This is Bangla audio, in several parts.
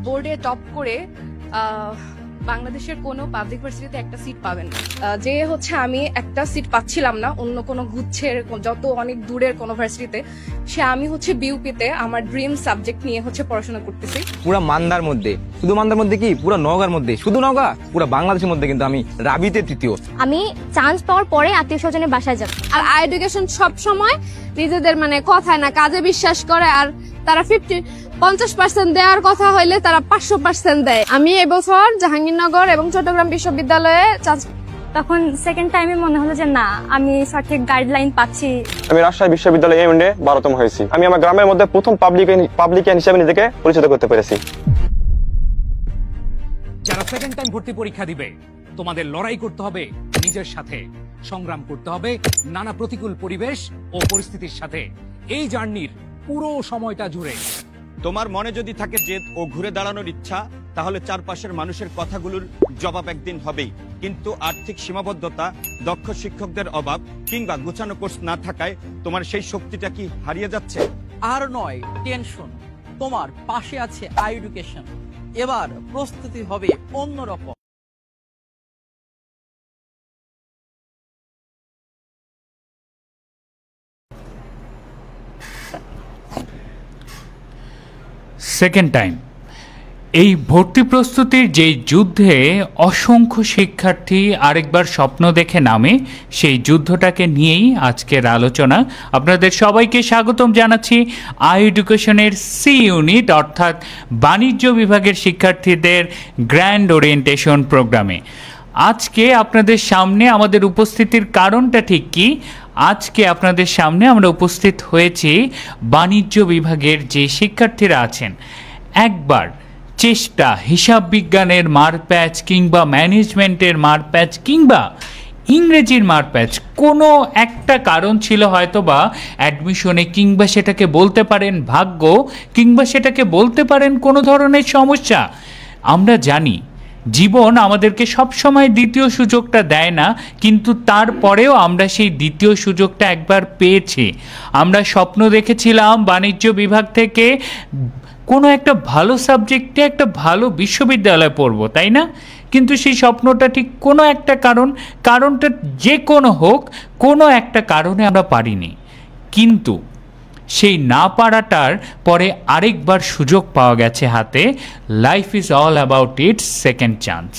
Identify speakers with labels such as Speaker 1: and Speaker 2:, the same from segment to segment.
Speaker 1: বোর্ডে টপ করে বাংলাদেশের কোনো পাবলিক ভার্সিটিতে একটা সিট পাবেন না। যে হচ্ছে আমি একটা সিট পাচ্ছিলাম না অন্য কোনো গুচ্ছের যত অনেক দূরের কোনো ভার্সিটিতে, সে আমি হচ্ছে বিউপিতে আমার ড্রিম সাবজেক্ট নিয়ে হচ্ছে পড়াশোনা করতেছি।
Speaker 2: পুরো মান্দার মধ্যে, শুধু মান্দার মধ্যে কি পুরো নওগাঁর মধ্যে, শুধু নওগাঁ পুরো বাংলাদেশের মধ্যে কিন্তু আমি রাবিতে তৃতীয়।
Speaker 3: আমি চান্স পাওয়ার পরে আত্মীয় স্বজনের বাসায় যাব।
Speaker 4: আর এডুকেশন সব সময় নিজেদের কথায় না কাজে বিশ্বাস করে, আর তারা 50% দেওয়ার কথা হইলে তারা 500% দেয়। আমি এবছর জাহাঙ্গীরনগর এবং চট্টগ্রাম বিশ্ববিদ্যালয়ে
Speaker 3: তখন সেকেন্ড টাইমে মনে হলো যে না, আমি সঠিক গাইডলাইন পাচ্ছি।
Speaker 5: আমি রাজশাহী বিশ্ববিদ্যালয়ে এমএ 12তম হয়েছি। আমি আমার গ্রামের মধ্যে প্রথম পাবলিকান হিসেবে নিজেকে পরিচিত করতে পেরেছি।
Speaker 6: যারা সেকেন্ড টাইম ভর্তি পরীক্ষা দিবে, তোমাদের লড়াই করতে হবে নিজের সাথে, সংগ্রাম করতে হবে নানা প্রতিকূল পরিবেশ ও পরিস্থিতির সাথে। এই জার্নির পুরো সময়টা জুড়ে
Speaker 7: তোমার মনে যদি থাকে জেদ ও ঘুরে দাঁড়ানোর ইচ্ছা, তাহলে চারপাশের মানুষের কথাগুলোর জবাব একদিন হবেই। কিন্তু আর্থিক সীমাবদ্ধতা, দক্ষ শিক্ষকদের অভাব কিংবা গুছানো কোর্স না থাকায় তোমার সেই শক্তিটা কি হারিয়ে যাচ্ছে?
Speaker 8: আর নয় টেনশন, তোমার পাশে আছে এডুকেশন। এবার প্রস্তুতি হবে অন্যরকম।
Speaker 9: সেকেন্ড টাইম এই ভর্তি প্রস্তুতির যে যুদ্ধে অসংখ্য শিক্ষার্থী আরেকবার স্বপ্ন দেখে নামে, সেই যুদ্ধটাকে নিয়েই আজকের আলোচনা। আপনাদের সবাইকে স্বাগতম জানাচ্ছি এডুকেশনের সি ইউনিট অর্থাৎ বাণিজ্য বিভাগের শিক্ষার্থীদের গ্র্যান্ড ওরিয়েন্টেশন প্রোগ্রামে। আজকে আপনাদের সামনে আমাদের উপস্থিতির কারণটা ঠিক কি? আজকে আপনাদের সামনে আমরা উপস্থিত হয়েছি বাণিজ্য বিভাগের যে শিক্ষার্থীরা আছেন, একবার চেষ্টা হিসাব বিজ্ঞানের মারপ্যাচ কিংবা ম্যানেজমেন্টের মারপ্যাচ কিংবা ইংরেজির মারপ্যাচ, কোনো একটা কারণ ছিল হয়তো বা অ্যাডমিশনে, কিংবা সেটাকে বলতে পারেন ভাগ্য, কিংবা সেটাকে বলতে পারেন কোনো ধরনের সমস্যা। আমরা জানি জীবন আমাদেরকে সবসময় দ্বিতীয় সুযোগটা দেয় না, কিন্তু তারপরেও আমরা সেই দ্বিতীয় সুযোগটা একবার পেয়েছি। আমরা স্বপ্ন দেখেছিলাম বাণিজ্য বিভাগ থেকে কোনো একটা ভালো সাবজেক্টে একটা ভালো বিশ্ববিদ্যালয়ে পড়বো, তাই না? কিন্তু সেই স্বপ্নটা ঠিক কোনো একটা কারণটা যে কোনো হোক, কোনো একটা কারণে আমরা পারিনি। কিন্তু সেই না পারাটার পরে আরেকবার সুযোগ পাওয়া গেছে হাতে। Life is all about it's second chance.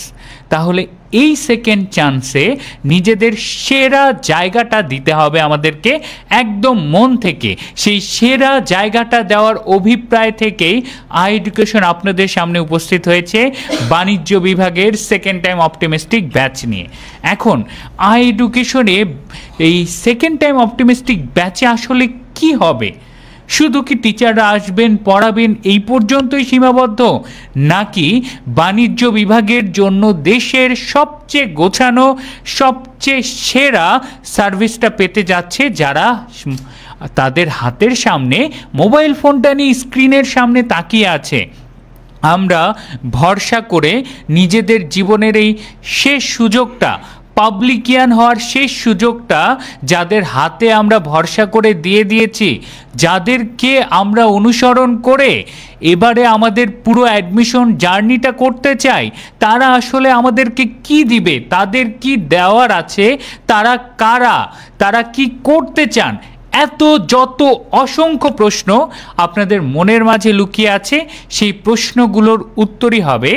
Speaker 9: তাহলে এই সেকেন্ড চান্সে নিজেদের সেরা জায়গাটা দিতে হবে আমাদেরকে একদম মন থেকে। সেই সেরা জায়গাটা দেওয়ার অভিপ্রায় থেকেই এডুকেশন আপনাদের সামনে উপস্থিত হয়েছে বাণিজ্য বিভাগের সেকেন্ড টাইম অপটিমিস্টিক ব্যাচ নিয়ে। এখন এডুকেশনে এই সেকেন্ড টাইম অপটিমিস্টিক ব্যাচে আসলে কি হবে? শুধু কি টিচাররা আসবেন, পড়াবেন, এই পর্যন্তই সীমাবদ্ধ? নাকি বাণিজ্য বিভাগের জন্য দেশের সবচেয়ে গোছানো, সবচেয়ে সেরা সার্ভিসটা পেতে যাচ্ছে যারা তাদের হাতের সামনে মোবাইল ফোনটা নিয়ে স্ক্রিনের সামনে তাকিয়ে আছে? আমরা ভরসা করে নিজেদের জীবনের এই শেষ সুযোগটা, পাবলিকিয়ান হওয়ার শেষ সুযোগটা যাদের হাতে আমরা ভরসা করে দিয়ে দিয়েছি, যাদেরকে আমরা অনুসরণ করে এবারে আমাদের পুরো অ্যাডমিশন জার্নিটা করতে চাই, তারা আসলে আমাদেরকে কি দিবে, তাদের কি দেওয়ার আছে, তারা কারা, তারা কি করতে চান, এত যত অসংখ্য প্রশ্ন আপনাদের মনের মাঝে লুকিয়ে আছে, সেই প্রশ্নগুলোর উত্তরই হবে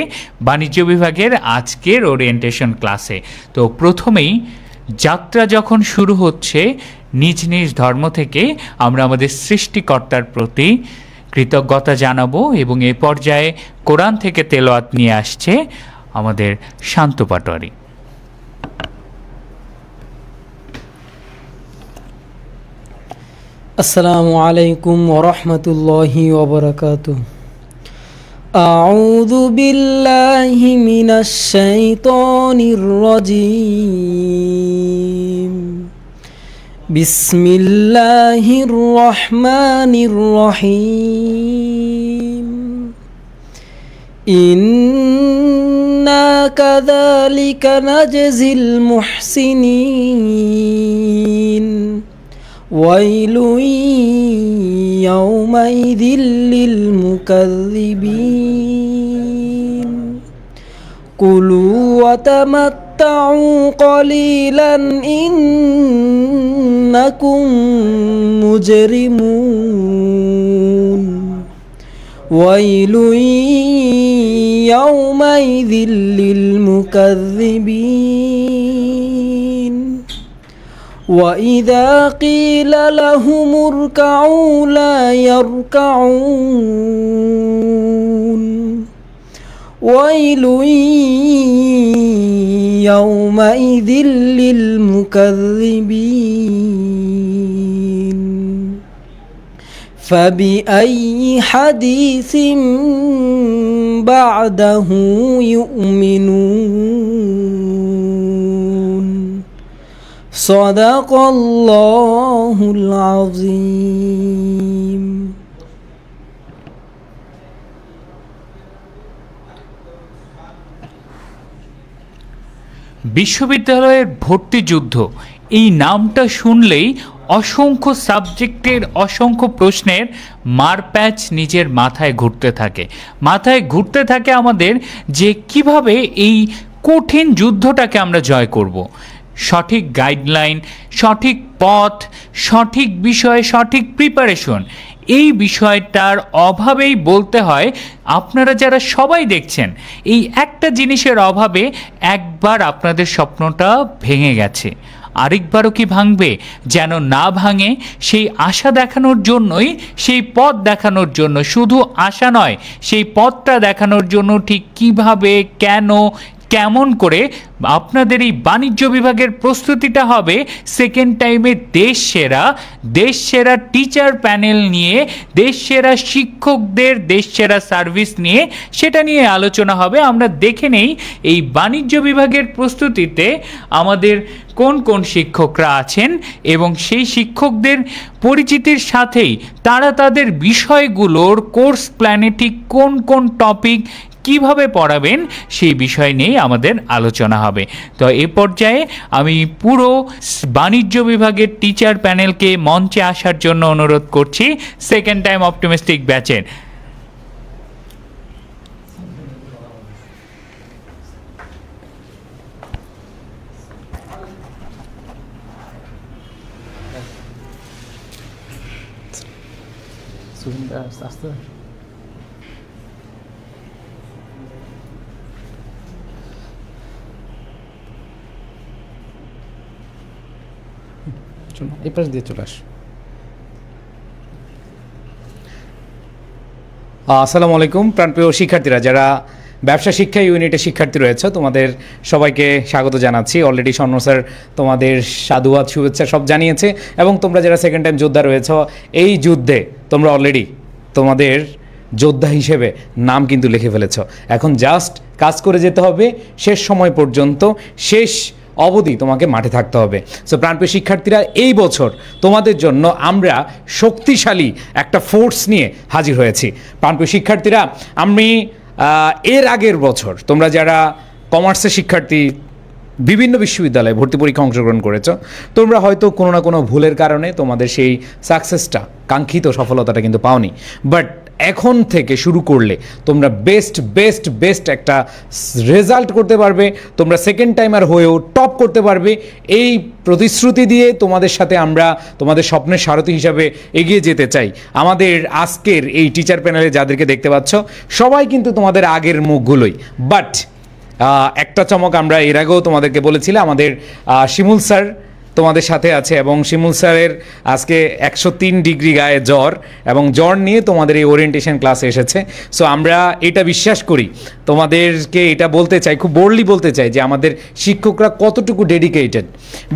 Speaker 9: বাণিজ্য বিভাগের আজকের ওরিয়েন্টেশন ক্লাসে। তো প্রথমেই যাত্রা যখন শুরু হচ্ছে, নিজ নিজ ধর্ম থেকে আমরা আমাদের সৃষ্টিকর্তার প্রতি কৃতজ্ঞতা জানাবো এবং এ পর্যায়ে কোরআন থেকে তেলাওয়াত নিয়ে আসছে আমাদের শান্ত পাটোয়ারি।
Speaker 10: আসসালামু আলাইকুম ওয়া রাহমাতুল্লাহি ওয়া বারাকাতুহু। আউযু বিল্লাহি মিনাশ শাইতানির রাজীম। বিসমিল্লাহির রহমানির রহিম। ইন্না কাযালিকা নাজজিল মুহসিনিন। ويل يومئذ للمكذبين কুলু ওয়াতামাত্তাউ কলিলান ইন্নাকুম মুজরিমুন ওয়াইলুন ইয়াউমাইযিল লিল মুকাযযিবিন وَإِذَا قِيلَ لَهُمُ ارْكَعُوا لَا يَرْكَعُونَ وَيْلٌ يَوْمَئِذٍ لِلْمُكَذِّبِينَ فَبِأَيِّ حَدِيثٍ بَعْدَهُ يُؤْمِنُونَ صدق الله العظيم
Speaker 9: বিশ্ববিদ্যালয়ের ভর্তি যুদ্ধ এই নামটা শুনলেই অসংখ্য সাবজেক্টের অসংখ্য প্রশ্নের মারপ্যাচ নিজের মাথায় ঘুরতে থাকে আমাদের যে কিভাবে এই কঠিন যুদ্ধটাকে আমরা জয় করব। সঠিক গাইডলাইন, সঠিক পথ, সঠিক বিষয়ে সঠিক প্রিপারেশন, এই বিষয়টার অভাবেই বলতে হয় আপনারা যারা সবাই দেখছেন এই একটা জিনিসের অভাবে একবার আপনাদের স্বপ্নটা ভেঙে গেছে, আরেকবারও কি ভাঙবে? যেন না ভাঙে সেই আশা দেখানোর জন্যই, সেই পথ দেখানোর জন্য, শুধু আশা নয় সেই পথটা দেখানোর জন্য ঠিক কিভাবে, কেন, কেমন করে আপনাদের এই বাণিজ্য বিভাগের প্রস্তুতিটা হবে সেকেন্ড টাইমে দেশ সেরা টিচার প্যানেল নিয়ে, দেশ সেরা শিক্ষকদের দেশ সেরা সার্ভিস নিয়ে, সেটা নিয়ে আলোচনা হবে। আমরা দেখে নেই এই বাণিজ্য বিভাগের প্রস্তুতিতে আমাদের কোন কোন শিক্ষকরা আছেন এবং সেই শিক্ষকদের পরিচিতির সাথেই তারা তাদের বিষয়গুলোর কোর্স প্ল্যানে ঠিক কোন কোন টপিক কিভাবে পড়াবেন সেই বিষয় নিয়ে আমাদের আলোচনা হবে। তো এই পর্যায়ে আমি পুরো বাণিজ্য বিভাগের টিচার প্যানেলকে মঞ্চে আসার জন্য অনুরোধ করছি সেকেন্ড টাইম অপটিমিস্টিক ব্যাচের।
Speaker 11: এই পাশ দিয়ে চলে আস। আসসালামু আলাইকুম প্রাণপ্রিয় শিক্ষার্থীরা, যারা ব্যবসা শিক্ষা ইউনিটের শিক্ষার্থী রয়েছে তোমাদের সবাইকে স্বাগত জানাচ্ছি। অলরেডি স্বর্ণ স্যার তোমাদের সাধুবাদ শুভেচ্ছা সব জানিয়েছে এবং তোমরা যারা সেকেন্ড টাইম যোদ্ধা রয়েছে এই যুদ্ধে তোমরা অলরেডি তোমাদের যোদ্ধা হিসেবে নাম কিন্তু লিখে ফেলেছ। এখন জাস্ট কাজ করে যেতে হবে শেষ সময় পর্যন্ত, শেষ অবধি তোমাকে মাঠে থাকতে হবে। সো প্রাণপ্রিয় শিক্ষার্থীরা, এই বছর তোমাদের জন্য আমরা শক্তিশালী একটা ফোর্স নিয়ে হাজির হয়েছি। প্রাণপ্রিয় শিক্ষার্থীরা, আমি এর আগের বছর তোমরা যারা কমার্সের শিক্ষার্থী বিভিন্ন বিশ্ববিদ্যালয়ে ভর্তি পরীক্ষা অংশগ্রহণ করেছ, তোমরা হয়তো কোনো না কোনো ভুলের কারণে তোমাদের সেই সাকসেসটা, কাঙ্ক্ষিত সফলতাটা কিন্তু পাওনি। বাট এখন থেকে শুরু করলে তোমরা বেস্ট একটা রেজাল্ট করতে পারবে, তোমরা সেকেন্ড টাইমার হয়েও টপ করতে পারবে। এই প্রতিশ্রুতি দিয়ে তোমাদের সাথে আমরা তোমাদের স্বপ্নের সারথি হিসাবে এগিয়ে যেতে চাই। আমাদের আজকের এই টিচার প্যানেলে যাদেরকে দেখতে পাচ্ছ সবাই কিন্তু তোমাদের আগের মুখগুলোই, বাট একটা চমক আমরা এর আগেও তোমাদেরকে বলেছিলাম, আমাদের শিমুল স্যার তোমাদের সাথে আছে এবং শিমুল স্যারের আজকে 103 ডিগ্রি গায়ে জ্বর এবং জ্বর নিয়ে তোমাদের এই ওরিয়েন্টেশন ক্লাসে এসেছে। সো আমরা এটা বিশ্বাস করি, তোমাদেরকে এটা বলতে চাই, খুব বোল্ডলি বলতে চাই যে আমাদের শিক্ষকরা কতটুকু ডেডিকেটেড।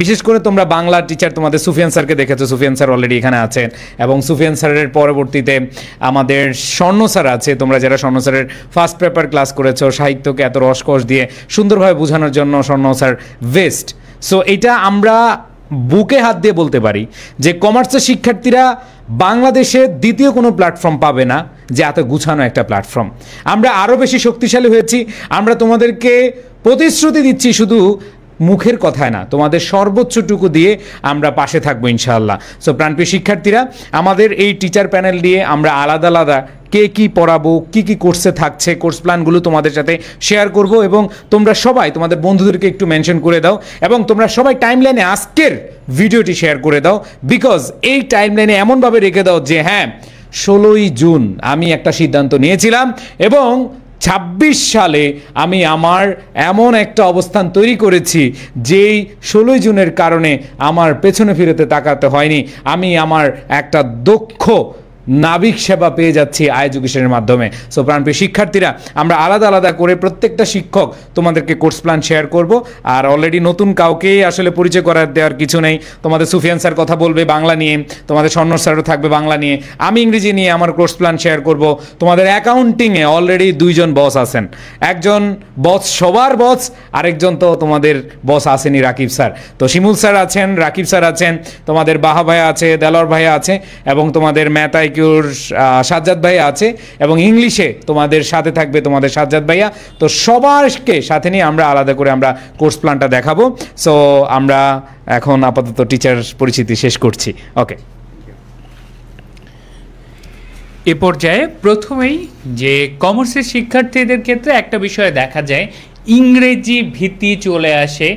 Speaker 11: বিশেষ করে তোমরা বাংলা টিচার তোমাদের সুফিয়ান স্যারকে দেখেছো, সুফিয়ান স্যার অলরেডি এখানে আছেন এবং সুফিয়ান স্যারের পরবর্তীতে আমাদের স্বর্ণ স্যার আছে। তোমরা যারা স্বর্ণ স্যারের ফার্স্ট পেপার ক্লাস করেছো, সাহিত্যকে এত রসকস দিয়ে সুন্দরভাবে বোঝানোর জন্য স্বর্ণ স্যার বেস্ট। সো এটা আমরা বুকে হাত দিয়ে বলতে পারি যে কমার্সের শিক্ষার্থীরা বাংলাদেশে দ্বিতীয় কোনো প্ল্যাটফর্ম পাবে না যে এত গুছানো একটা প্ল্যাটফর্ম। আমরা আরও বেশি শক্তিশালী হয়েছি। আমরা তোমাদেরকে প্রতিশ্রুতি দিচ্ছি, শুধু মুখের কথায় না, তোমাদের সর্বোচ্চটুকু দিয়ে আমরা পাশে থাকবো ইনশাআল্লাহ। সো প্রাণপ্রিয় শিক্ষার্থীরা, আমাদের এই টিচার প্যানেল দিয়ে আমরা আলাদা আলাদা কে কি পড়াবো, কি কি কোর্সে থাকছে, কোর্স প্ল্যানগুলো তোমাদের সাথে শেয়ার করব এবং তোমরা সবাই তোমাদের বন্ধুদেরকে একটু মেনশন করে দাও এবং তোমরা সবাই টাইমলাইনে আজকের ভিডিওটি শেয়ার করে দাও, বিকজ এই টাইমলাইনে এমনভাবে রেখে দাও যে হ্যাঁ 16ই জুন আমি একটা সিদ্ধান্ত নিয়েছিলাম এবং 26 সালে আমি আমার এমন একটা অবস্থান তৈরি করেছি যেই 16ই জুনের কারণে আমার পেছনে ফিরেতে তাকাতে হয়নি। আমি আমার একটা দক্ষ নাবিক সেবা পেয়ে যাচ্ছি এডুকেশনের মাধ্যমে। সো প্রাণপ্রিয় শিক্ষার্থীরা, আমরা আলাদা আলাদা করে প্রত্যেকটা শিক্ষক তোমাদেরকে কোর্স প্ল্যান শেয়ার করব। আর অলরেডি নতুন কাউকেই আসলে পরিচয় করার দেওয়ার কিছু নেই। তোমাদের সুফিয়ান স্যার কথা বলবে বাংলা নিয়ে, তোমাদের স্বর্ণ স্যারও থাকবে বাংলা নিয়ে, আমি ইংরেজি নিয়ে আমার কোর্স প্ল্যান শেয়ার করব। তোমাদের অ্যাকাউন্টিংয়ে অলরেডি 2 জন বস আছেন, একজন বস সবার বস, আরেকজন তো তোমাদের বস আসেনি রাকিব স্যার। তো শিমুল স্যার আছেন, রাকিব স্যার আছেন, তোমাদের বাহা ভাইয়া আছে, দেলোয়ার ভাইয়া আছে এবং তোমাদের ম্যাথ সাজ্জাদ ভাইয়া আছে এবং ইংলিশে তোমাদের সাথে থাকবে তোমাদের সাজ্জাদ ভাইয়া। তো সবাইকে সাথে নিয়ে আমরা আলাদা করে আমরা কোর্স প্ল্যানটা দেখাবো। সো আমরা এখন আপাতত টিচার পরিচিতি শেষ করছি। ওকে,
Speaker 9: এ পর্যায়ে প্রথমেই যে কমার্সের শিক্ষার্থীদের ক্ষেত্রে একটা বিষয় দেখা যায়, ইংরেজি ভীতি চলে আসে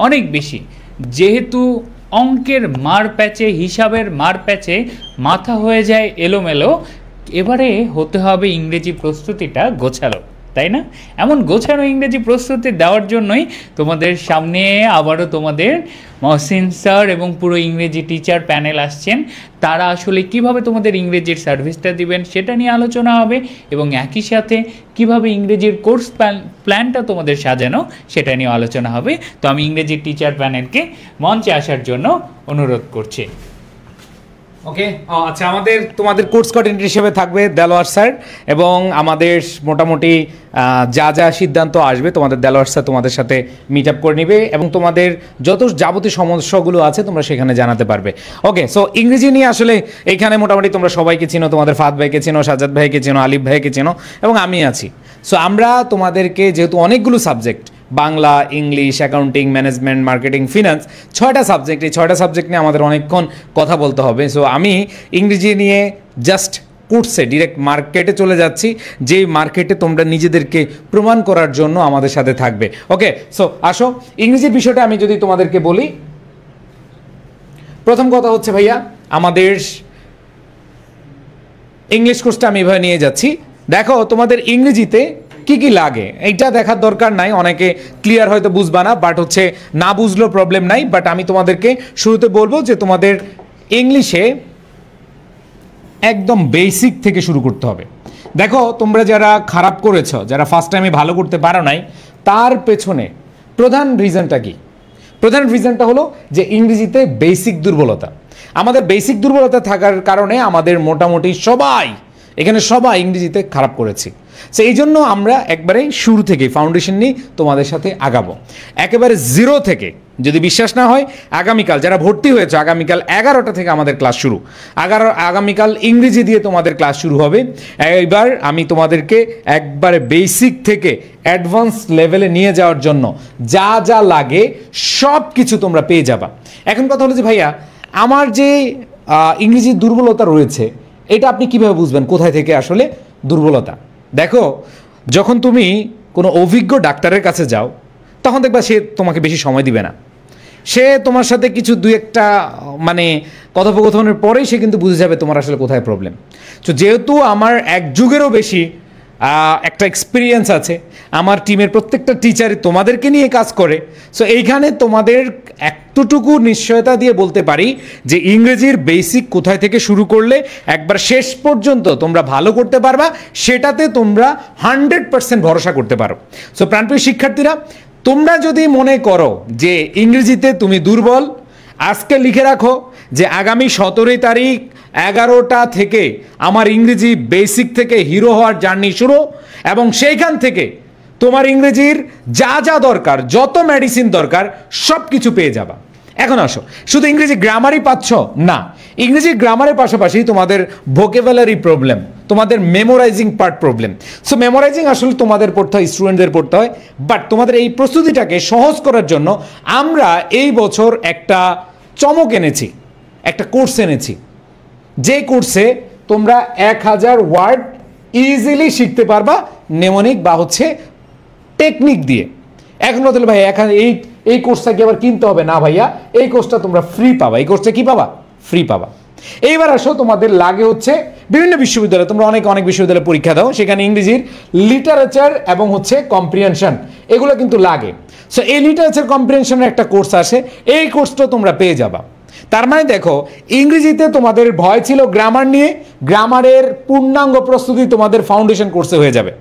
Speaker 9: অনেক বেশি, যেহেতু অঙ্কের মার প্যাচে, হিসাবের মার প্যাচে মাথা হয়ে যায় এলোমেলো। এবারে হতে হবে ইংরেজি প্রস্তুতিটা গোছালো, তাই না? এমন গোছানো ইংরেজি প্রস্তুতি দেওয়ার জন্যই তোমাদের সামনে আবারও তোমাদের মহসিন স্যার এবং পুরো ইংরেজি টিচার প্যানেল আসছেন। তারা আসলে কিভাবে তোমাদের ইংরেজির সার্ভিসটা দিবেন সেটা নিয়ে আলোচনা হবে এবং একই সাথে কিভাবে ইংরেজির কোর্স প্ল্যানটা তোমাদের সাজানো সেটা নিয়ে আলোচনা হবে। তো আমি ইংরেজির টিচার প্যানেলকে মঞ্চে আসার জন্য অনুরোধ করছি।
Speaker 11: ওকে, আচ্ছা, আমাদের তোমাদের কোর্স কোঅর্ডিনেটর হিসেবে থাকবে দেলোয়ার স্যার এবং আমাদের মোটামুটি যা যা সিদ্ধান্ত আসবে তোমাদের দেলোয়ার স্যার তোমাদের সাথে মিট আপ করে নেবে এবং তোমাদের যত যাবতীয় সমস্যাগুলো আছে তোমরা সেখানে জানাতে পারবে। ওকে, সো ইংরেজি নিয়ে আসলে এইখানে মোটামুটি তোমরা সবাইকে চিনো, তোমাদের ফাদ ভাইকে চিনো, সাজ্জাদ ভাইকে চিনো, আলিফ ভাইকে চিনো এবং আমি আছি। সো আমরা তোমাদেরকে যেহেতু অনেকগুলো subject, Bangla, English, accounting, management, marketing, finance, 6টা সাবজেক্ট, এই 6টা সাবজেক্ট নিয়ে আমাদের অনেকক্ষণ কথা বলতে হবে। সো আমি ইংরেজি নিয়ে জাস্ট কোর্সে ডিরেক্ট মার্কেটে চলে যাচ্ছি, যেই মার্কেটে তোমরা নিজেদেরকে প্রমাণ করার জন্য আমাদের সাথে থাকবে। ওকে, সো আসো ইংরেজির বিষয়টা আমি যদি তোমাদেরকে বলি, প্রথম কথা হচ্ছে ভাইয়া আমাদের ইংলিশ কোর্সটা আমি এভাবে নিয়ে যাচ্ছি। দেখো তোমাদের ইংরেজিতে কি কি লাগে এইটা দেখার দরকার নাই, অনেকে ক্লিয়ার হয়তো বুঝবা না, বাট হচ্ছে না বুঝলেও প্রবলেম নাই। বাট আমি তোমাদেরকে শুরুতে বলবো যে তোমাদের ইংলিশে একদম বেসিক থেকে শুরু করতে হবে। দেখো তোমরা যারা খারাপ করেছো, যারা ফার্স্ট টাইমে ভালো করতে পারো নাই, তার পেছনে প্রধান রিজনটা কি? প্রধান রিজনটা হলো যে ইংরেজিতে বেসিক দুর্বলতা। আমাদের বেসিক দুর্বলতা থাকার কারণে আমাদের মোটামুটি সবাই এখানে সবাই ইংরেজিতে খারাপ করেছি। সো এই জন্য আমরা একবারে শুরু থেকে ফাউন্ডেশন নিয়ে তোমাদের সাথে আগাবো, একেবারে জিরো থেকে। যদি বিশ্বাস না হয়, আগামীকাল যারা ভর্তি হয়েছে, আগামীকাল 11টা থেকে আমাদের ক্লাস শুরু। আগামীকাল ইংরেজি দিয়ে তোমাদের ক্লাস শুরু হবে। এবার আমি তোমাদেরকে একবারে বেসিক থেকে অ্যাডভান্স লেভেলে নিয়ে যাওয়ার জন্য যা যা লাগে সব কিছু তোমরা পেয়ে যাবা। এখন কথা হলো যে ভাইয়া আমার যে ইংরেজির দুর্বলতা রয়েছে, এটা আপনি কিভাবে বুঝবেন কোথায় থেকে আসলে দুর্বলতা? দেখো, যখন তুমি কোনো অভিজ্ঞ ডাক্তারের কাছে যাও তখন দেখবা সে তোমাকে বেশি সময় দিবে না, সে তোমার সাথে কিছু দুই একটা মানে কথোপকথনের পরেই সে কিন্তু বুঝে যাবে তোমার আসলে কোথায় প্রবলেম। তো যেহেতু আমার 1 যুগেরও বেশি একটা এক্সপিরিয়েন্স আছে, আমার টিমের প্রত্যেকটা টিচারই তোমাদেরকে নিয়ে কাজ করে, সো এইখানে তোমাদের একটুটুকু নিশ্চয়তা দিয়ে বলতে পারি যে ইংরেজির বেসিক কোথায় থেকে শুরু করলে একবার শেষ পর্যন্ত তোমরা ভালো করতে পারবা, সেটাতে তোমরা 100% ভরসা করতে পারো। সো প্রাণপ্রিয় শিক্ষার্থীরা, তোমরা যদি মনে করো যে ইংরেজিতে তুমি দুর্বল, আজকে লিখে রাখো যে আগামী 17 তারিখ 11টা থেকে আমার ইংরেজি বেসিক থেকে হিরো হওয়ার জার্নি শুরু, এবং সেইখান থেকে তোমার ইংরেজির যা যা দরকার, যত মেডিসিন দরকার সব কিছু পেয়ে যাবা। এখন আসো, শুধু ইংরেজি গ্রামারই পাচ্ছ না, ইংরেজি গ্রামারের পাশাপাশি তোমাদের ভোকেবুলারি প্রবলেম, তোমাদের memorising part problem. So memorising আসলে তোমাদের পড়তে হয়, স্টুডেন্টদের পড়তে হয়, বাট তোমাদের এই প্রস্তুতিটাকে সহজ করার জন্য আমরা এই বছর একটা চমক এনেছি, একটা কোর্স এনেছি, যে কোর্সে তোমরা 1000 ওয়ার্ড ইজিলি শিখতে পারবা নেমোনিক বা হচ্ছে টেকনিক দিয়ে। এখন বলতে ভাই এখন এই কোর্সটা কি আবার কিনতে হবে? না ভাইয়া, এই কোর্সটা তোমরা ফ্রি পাবা। এই কোর্সটা কি পাবা? ফ্রি পাবা। এইবার আসো, তোমাদের লাগে হচ্ছে বিভিন্ন বিশ্ববিদ্যালয়ে, তোমরা অনেক বিশ্ববিদ্যালয়ে পরীক্ষা দাও, সেখানে ইংরেজির লিটারেচার এবং হচ্ছে কম্প্রিহেনশন এগুলো কিন্তু লাগে। সো এই লিটারেচার কম্প্রিহেনশনের একটা কোর্স আসে, এই কোর্সটা তোমরা পেয়ে যাবা। তার মানে দেখো, ইংরেজিতে তোমাদের ভয় ছিল গ্রামার নিয়ে, গ্রামারের পূর্ণাঙ্গ প্রস্তুতি তোমাদের ফাউন্ডেশন কোর্সে হয়ে যাবে।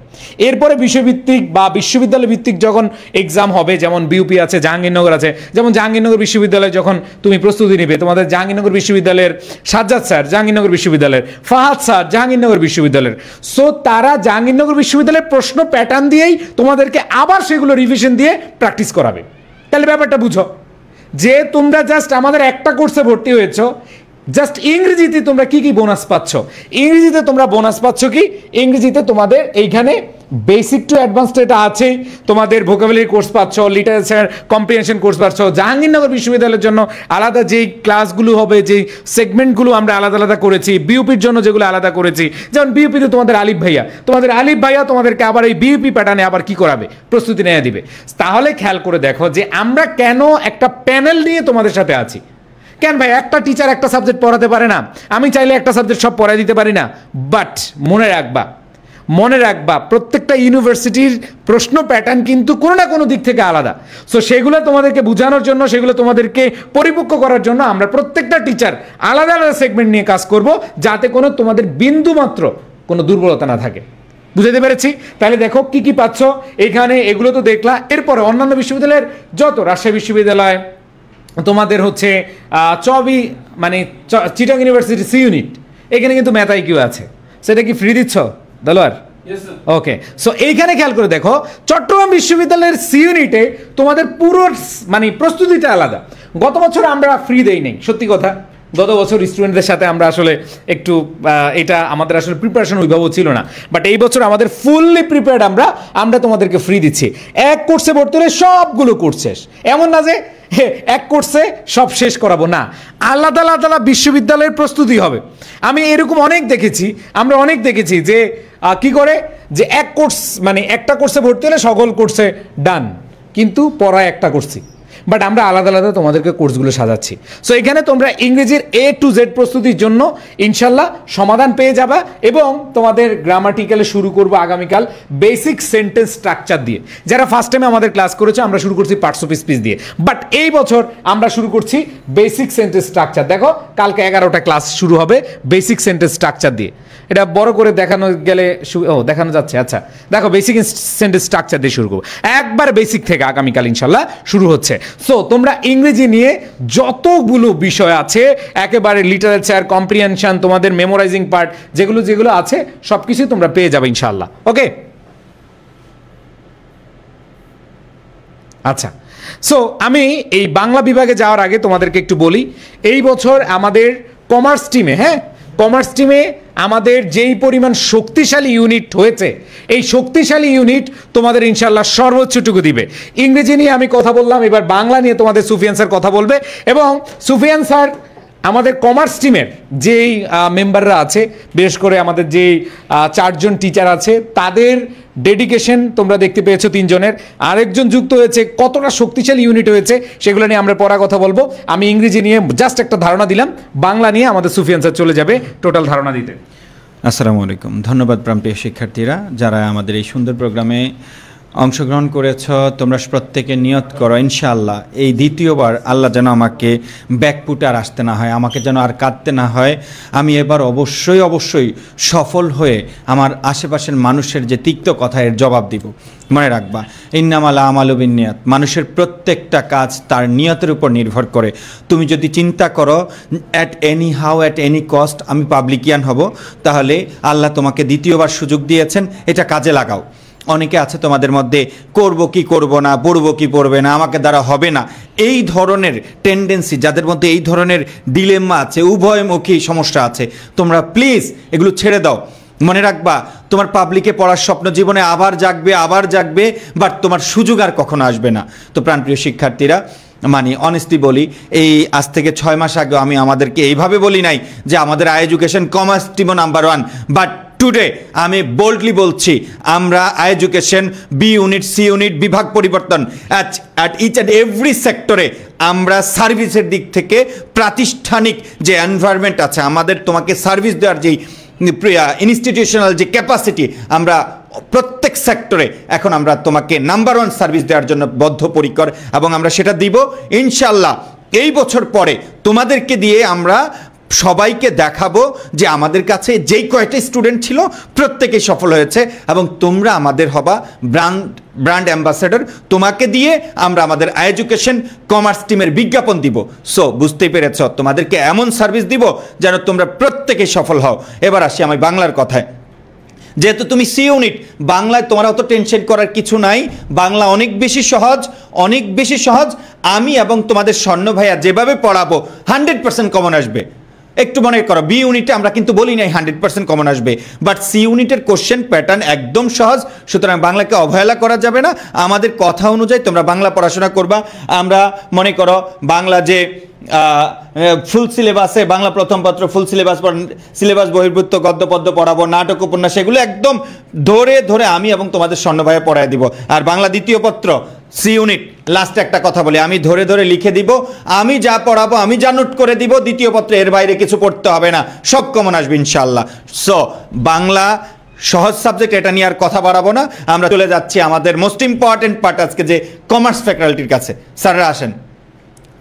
Speaker 11: এরপরে বিষয়ভিত্তিক বা বিশ্ববিদ্যালয় ভিত্তিক যখন এক্সাম হবে, যেমন বিউপি আছে, জাহাঙ্গীরনগর আছে, যেমন জাহাঙ্গীরনগর বিশ্ববিদ্যালয়ে যখন তুমি প্রস্তুতি নিবে, তোমাদের জাহাঙ্গীরনগর বিশ্ববিদ্যালয়ের সাজ্জাদ স্যার জাহাঙ্গীরনগর বিশ্ববিদ্যালয়ের, ফাহাদ স্যার জাহাঙ্গীরনগর বিশ্ববিদ্যালয়ের, সো তারা জাহাঙ্গীরনগর বিশ্ববিদ্যালয়ের প্রশ্ন প্যাটার্ন দিয়েই তোমাদেরকে আবার সেগুলো রিভিশন দিয়ে প্র্যাকটিস করাবে। তাহলে ব্যাপারটা বুঝো যে তোমরা জাস্ট আমাদের একটা কোর্সে ভর্তি হয়েছো, জাস্ট ইংরেজিতে তোমরা কি বোনাস পাচ্ছ? ইংরেজিতে তোমরা বোনাস পাচ্ছ কি? ইংরেজিতে তোমাদের এইখানে বেসিক টু অ্যাডভান্সড এটা আছে, তোমাদের ভোকাবুলারি কোর্স পাচ্ছ, লিটারেচার কম্প্রিহেনশন কোর্স পাচ্ছ। জাহাঙ্গীরনগর বিশ্ববিদ্যালয়ের জন্য আলাদা যেই ক্লাসগুলো হবে, যেই সেগমেন্টগুলো আমরা আলাদা করেছি, বিউপির জন্য যেগুলো আলাদা করেছি, যেমন বিউপিতে তোমাদের আলিফ ভাইয়া তোমাদেরকে আবার এই বিউপি প্যাটার্নে আবার কি করাবে? প্রস্তুতি নিয়ে দিবে। তাহলে খেয়াল করে দেখো যে আমরা কেন একটা প্যানেল নিয়ে তোমাদের সাথে আছি। কেন ভাই একটা টিচার একটা সাবজেক্ট পড়াতে পারে না? আমি চাইলে একটা সাবজেক্ট সব পড়াই দিতে পারি না, বাট মনে রাখবা প্রত্যেকটা ইউনিভার্সিটির প্রশ্ন প্যাটার্ন কিন্তু কোনো না কোনো দিক থেকে আলাদা। সো সেগুলো তোমাদেরকে বোঝানোর জন্য, সেগুলো তোমাদেরকে পরিপক্ক করার জন্য আমরা প্রত্যেকটা টিচার আলাদা সেগমেন্ট নিয়ে কাজ করব, যাতে কোনো তোমাদের বিন্দুমাত্র কোনো দুর্বলতা না থাকে। বুঝতে পেরেছি? তাহলে দেখো কি কি পাচ্ছ এখানে, এগুলো তো দেখলা। এরপরে অন্যান্য বিশ্ববিদ্যালয়ের যত, রাজশাহী বিশ্ববিদ্যালয়, তোমাদের হচ্ছে চিটাং ইউনিভার্সিটি সি ইউনিট, এখানে কিন্তু ম্যাথ আইকিউ আছে, সেটা কি ফ্রি দিচ্ছ দলোয়ার? ওকে, সো এইখানে খেয়াল করে দেখো, চট্টগ্রাম বিশ্ববিদ্যালয়ের সি ইউনিটে তোমাদের পুরো প্রস্তুতিটা আলাদা। গত বছর আমরা ফ্রি দেই নাই, সত্যি কথা। গত বছর স্টুডেন্টদের সাথে আমরা আসলে একটু এটা আমাদের আসলে প্রিপারেশন ওইভাবে ছিল না, বাট এই বছর আমাদের ফুললি প্রিপেয়ার্ড, আমরা তোমাদেরকে ফ্রি দিচ্ছি। এক কোর্সে ভর্তি হলে সবগুলো কোর্স শেষ, এমন না যে এক কোর্সে সব শেষ করাবো, না, আলাদা আলাদা বিশ্ববিদ্যালয়ের প্রস্তুতি হবে। আমি এরকম আমরা অনেক দেখেছি যে কি করে যে এক কোর্স একটা কোর্সে ভর্তি হলে সকল কোর্সে ডান, কিন্তু পড়া একটা করছি, বাট আমরা আলাদা আলাদা তোমাদেরকে কোর্সগুলো সাজাচ্ছি। সো এখানে তোমরা ইংরেজির A to Z প্রস্তুতির জন্য ইনশাল্লাহ সমাধান পেয়ে যাবা, এবং তোমাদের গ্রামাটিক্যালে শুরু করবো আগামীকাল বেসিক সেন্টেন্স স্ট্রাকচার দিয়ে। যারা ফার্স্ট টাইমে আমাদের ক্লাস করেছে, আমরা শুরু করছি পার্টস অফ স্পিচ দিয়ে, বাট এই বছর আমরা শুরু করছি বেসিক সেন্টেন্স স্ট্রাকচার। দেখো কালকে 11টা ক্লাস শুরু হবে বেসিক সেন্টেন্স স্ট্রাকচার দিয়ে। এটা বড় করে দেখানো গেলে দেখানো যাচ্ছে। আচ্ছা দেখো, বেসিক সেন্টেন্স স্ট্রাকচার দিয়ে শুরু করবো, একবার বেসিক থেকে আগামীকাল ইনশাল্লাহ শুরু হচ্ছে। সো তোমরা ইংরেজি নিয়ে যতগুলো বিষয় আছে, একেবারে লিটারেচার কম্প্রিহেনশন, তোমাদের মেমোরাইজিং পার্ট, যেগুলো আছে সবকিছু তোমরা পেয়ে যাবে ইনশাল্লাহ। ওকে, আচ্ছা, সো আমি এই বাংলা বিভাগে যাওয়ার আগে তোমাদেরকে একটু বলি, এই বছর আমাদের কমার্স টিমে আমাদের যেই পরিমাণ শক্তিশালী ইউনিট হয়েছে, এই শক্তিশালী ইউনিট তোমাদের ইনশাল্লাহ সর্বোচ্চটুকু দিবে। ইংরেজি নিয়ে আমি কথা বললাম, এবার বাংলা নিয়ে তোমাদের সুফিয়ান স্যার কথা বলবে, এবং সুফিয়ান স্যার আমাদের কমার্স টিমের যেই মেম্বাররা আছে, বিশেষ করে আমাদের যেই 4 জন টিচার আছে, তাদের ডেডিকেশন তোমরা দেখতে পেয়েছো 3 জনের, আরেকজন যুক্ত হয়েছে, কতটা শক্তিশালী ইউনিট হয়েছে সেগুলো নিয়ে আমরা পরে কথা বলবো। আমি ইংরেজি নিয়ে জাস্ট একটা ধারণা দিলাম, বাংলা নিয়ে আমাদের সুফিয়ান স্যার চলে যাবে টোটাল ধারণা দিতে।
Speaker 7: আসসালামু আলাইকুম, ধন্যবাদ প্রাণপ্রিয় শিক্ষার্থীরা যারা আমাদের এই সুন্দর প্রোগ্রামে অংশগ্রহণ করেছ। তোমরা প্রত্যেকে নিয়ত করো ইনশাআল্লাহ এই দ্বিতীয়বার আল্লাহ যেন আমাকে ব্যাকপুটে আর আসতে না হয়, আমাকে যেন আর কাঁদতে না হয়। আমি এবার অবশ্যই সফল হয়ে আমার আশেপাশের মানুষের যে তিক্ত কথা এর জবাব দিব। মনে রাখবা, ইন্নামাল আমালু বিন্নিয়াত, মানুষের প্রত্যেকটা কাজ তার নিয়তের উপর নির্ভর করে। তুমি যদি চিন্তা করো অ্যাট এনি কস্ট আমি পাবলিকিয়ান হব, তাহলে আল্লাহ তোমাকে দ্বিতীয়বার সুযোগ দিয়েছেন, এটা কাজে লাগাও। অনেকে আছে তোমাদের মধ্যে করব কি করব না, পড়ব কি পড়বে না, আমাকে দ্বারা হবে না, এই ধরনের টেন্ডেন্সি, যাদের মধ্যে এই ধরনের ডিলেম্মা আছে, উভয়মুখী সমস্যা আছে, তোমরা প্লিজ এগুলো ছেড়ে দাও। মনে রাখবা, তোমার পাবলিকে পড়ার স্বপ্ন জীবনে আবার জাগবে, বাট তোমার সুযোগ আর কখনো আসবে না। তো প্রাণপ্রিয় শিক্ষার্থীরা, অনেস্টলি বলি, এই আজ থেকে 6 মাস আগে আমি আমাদেরকে এইভাবে বলি নাই যে আমাদের এডুকেশন কমার্স টিমও নাম্বার 1, বাট
Speaker 12: টুডে আমি বোল্ডলি বলছি, আমরা education B unit, C unit, বিভাগ পরিবর্তন অ্যাট ইচ অ্যান্ড এভরি সেক্টরে আমরা সার্ভিসের দিক থেকে প্রাতিষ্ঠানিক যে এনভায়রনমেন্ট আছে, আমাদের তোমাকে সার্ভিস দেওয়ার যেই ইনস্টিটিউশনাল যে ক্যাপাসিটি, আমরা প্রত্যেক সেক্টরে এখন আমরা তোমাকে নাম্বার 1 সার্ভিস দেওয়ার জন্য বদ্ধপরিকর, এবং আমরা সেটা দিব ইনশাল্লাহ। এই বছর পরে তোমাদেরকে দিয়ে আমরা সবাইকে দেখাবো যে আমাদের কাছে যেই কয়টা স্টুডেন্ট ছিল প্রত্যেকেই সফল হয়েছে, এবং তোমরা আমাদের হবা ব্র্যান্ড অ্যাম্বাসেডর। তোমাকে দিয়ে আমরা আমাদের এডুকেশন কমার্স টিমের বিজ্ঞাপন দিব। সো বুঝতেই পেরেছ, তোমাদেরকে এমন সার্ভিস দিব যেন তোমরা প্রত্যেকেই সফল হও। এবার আসি আমি বাংলার কথায়। যেহেতু তুমি সি ইউনিট, বাংলায় তোমার অত টেনশন করার কিছু নাই, বাংলা অনেক বেশি সহজ, অনেক বেশি সহজ। আমি এবং তোমাদের স্বর্ণ ভাইয়া যেভাবে পড়াবো 100% কমন আসবে। একটু মনে করো, বি ইউনিটে আমরা কিন্তু বলি নাই 100% কমন আসবে, বাট সি ইউনিটের কোশ্চেন প্যাটার্ন একদম সহজ। সুতরাং বাংলাকে অবহেলা করা যাবে না। আমাদের কথা অনুযায়ী তোমরা বাংলা পড়াশোনা করবা। আমরা মনে করো বাংলা যে ফুল সিলেবাসে, বাংলা প্রথম পত্র ফুল সিলেবাস বহির্ভূত গদ্য পদ্য পড়াবো, নাটক উপন্যাস, এগুলো একদম ধরে ধরে আমি এবং তোমাদের স্বর্ণ ভাইয়া পড়ায় দিব। আর বাংলা দ্বিতীয় পত্র সি ইউনিট, লাস্টে একটা কথা বলি, আমি ধরে ধরে লিখে দিব, আমি যা পড়াবো আমি যা নোট করে দিব, দ্বিতীয় পত্রে এর বাইরে কিছু পড়তে হবে না, সব কমন আসবে ইনশাল্লাহ। সো বাংলা সহজ সাবজেক্ট, এটা নিয়ে আর কথা বাড়াবো না। আমরা চলে যাচ্ছি আমাদের মোস্ট ইম্পর্টেন্ট পার্ট আজকে, যে কমার্স ফ্যাকাল্টির কাছে। স্যাররা আসেন।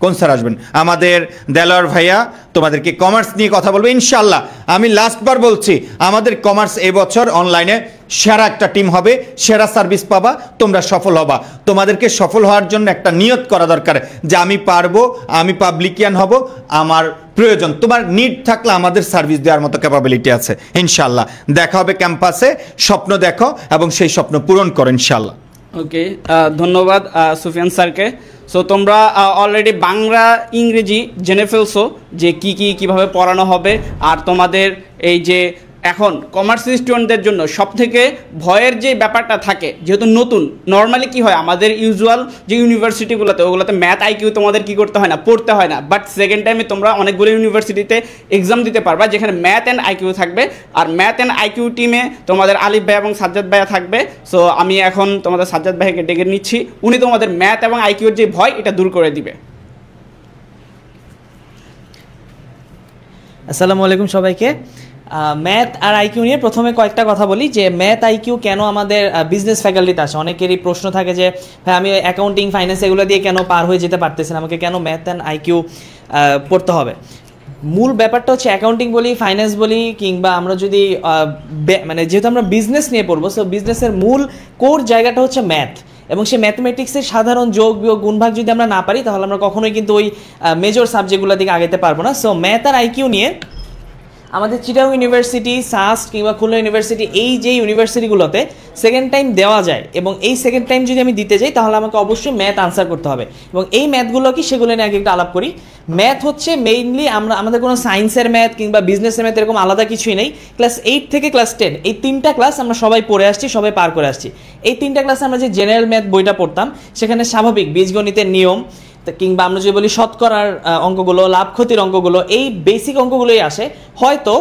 Speaker 12: কোন স্যার আসবেন? আমাদের দেলোয়ার ভাইয়া তোমাদেরকে কমার্স নিয়ে কথা বলবে ইনশাল্লাহ। আমি লাস্টবার বলছি, আমাদের কমার্স এবছর অনলাইনে সেরা একটা টিম হবে, সেরা সার্ভিস পাবা, তোমরা সফল হবা। তোমাদেরকে সফল হওয়ার জন্য একটা নিয়ত করা দরকার যে আমি পারবো, আমি পাবলিকিয়ান হব, আমার প্রয়োজন। তোমার নিড থাকলে আমাদের সার্ভিস দেওয়ার মতো ক্যাপাবিলিটি আছে ইনশাল্লাহ। দেখা হবে ক্যাম্পাসে। স্বপ্ন দেখো এবং সেই স্বপ্ন পূরণ করো ইনশাল্লাহ।
Speaker 13: ওকে, ধন্যবাদ সুফিয়ান স্যারকে। সো তোমরা অলরেডি বাংলা ইংরেজি জেনে ফেলছো যে কিভাবে পড়ানো হবে। আর তোমাদের এই যে এখন কমার্স স্টুডেন্টদের জন্য সবথেকে ভয়ের যে ব্যাপারটা থাকে, যেহেতু নতুন, নর্মালি কি হয় আমাদের ইউজুয়াল যে ইউনিভার্সিটিগুলোতে, ওগুলোতে ম্যাথ আইকিউ তোমাদের কি করতে হয় না, পড়তে হয় না। বাট সেকেন্ড টাইমে তোমরা অনেকগুলো ইউনিভার্সিটিতে এক্সাম দিতে পারবা যেখানে ম্যাথ অ্যান্ড আইকিউ থাকবে। আর ম্যাথ অ্যান্ড আইকিউ টিমে তোমাদের আলিফ ভাই এবং সাজ্জাদ ভাইয়া থাকবে। সো আমি এখন তোমাদের সাজ্জাদ ভাইকে ডেকে নিচ্ছি, উনি তোমাদের ম্যাথ এবং আইকিউর যে ভয় এটা দূর করে দিবে।
Speaker 14: আসসালামু আলাইকুম সবাইকে। ম্যাথ আর আইকিউ নিয়ে প্রথমে কয়েকটা কথা বলি, যে ম্যাথ আইকিউ কেন আমাদের বিজনেস ফ্যাকাল্টিতে আসে। অনেকেরই প্রশ্ন থাকে যে ভাই আমি অ্যাকাউন্টিং ফাইন্যান্স এগুলো দিয়ে কেন পার হয়ে যেতে পারতেছি না, আমাকে কেন ম্যাথ অ্যান্ড আইকিউ পড়তে হবে। মূল ব্যাপারটা হচ্ছে অ্যাকাউন্টিং বলি, ফাইন্যান্স বলি, কিংবা আমরা যদি মানে যেহেতু আমরা বিজনেস নিয়ে পড়বো, সো বিজনেসের মূল কোর জায়গাটা হচ্ছে ম্যাথ। এবং সেই ম্যাথমেটিক্সের সাধারণ যোগ বিয়োগ গুণভাগ যদি আমরা না পারি, তাহলে আমরা কখনোই কিন্তু ওই মেজর সাবজেক্টগুলোর দিকে আগাতে পারবো না। সো ম্যাথ আর আইকিউ নিয়ে আমাদের চিটাগং ইউনিভার্সিটি, সাস্ট কিংবা খুলনা ইউনিভার্সিটি, এই যে ইউনিভার্সিটিগুলোতে সেকেন্ড টাইম দেওয়া যায়, এবং এই সেকেন্ড টাইম যদি আমি দিতে যাই তাহলে আমাকে অবশ্যই ম্যাথ আনসার করতে হবে। এবং এই ম্যাথগুলো কি, সেগুলো নিয়ে আগে একটু আলাপ করি। ম্যাথ হচ্ছে মেইনলি আমাদের কোনো সায়েন্সের ম্যাথ কিংবা বিজনেসের ম্যাথ এরকম আলাদা কিছুই নেই। ক্লাস 8 থেকে ক্লাস 10 এই 3টা ক্লাস আমরা সবাই পড়ে আসছি, সবাই পার করে আসছি। এই 3টা ক্লাসে আমরা যে জেনারেল ম্যাথ বইটা পড়তাম, সেখানে স্বাভাবিক বীজগণিতের নিয়ম কিংবা আমরা যদি বলি শতকরার অঙ্কগুলো, লাভ ক্ষতির অঙ্কগুলো, এই বেসিক অঙ্কগুলোই আসে। হয়তো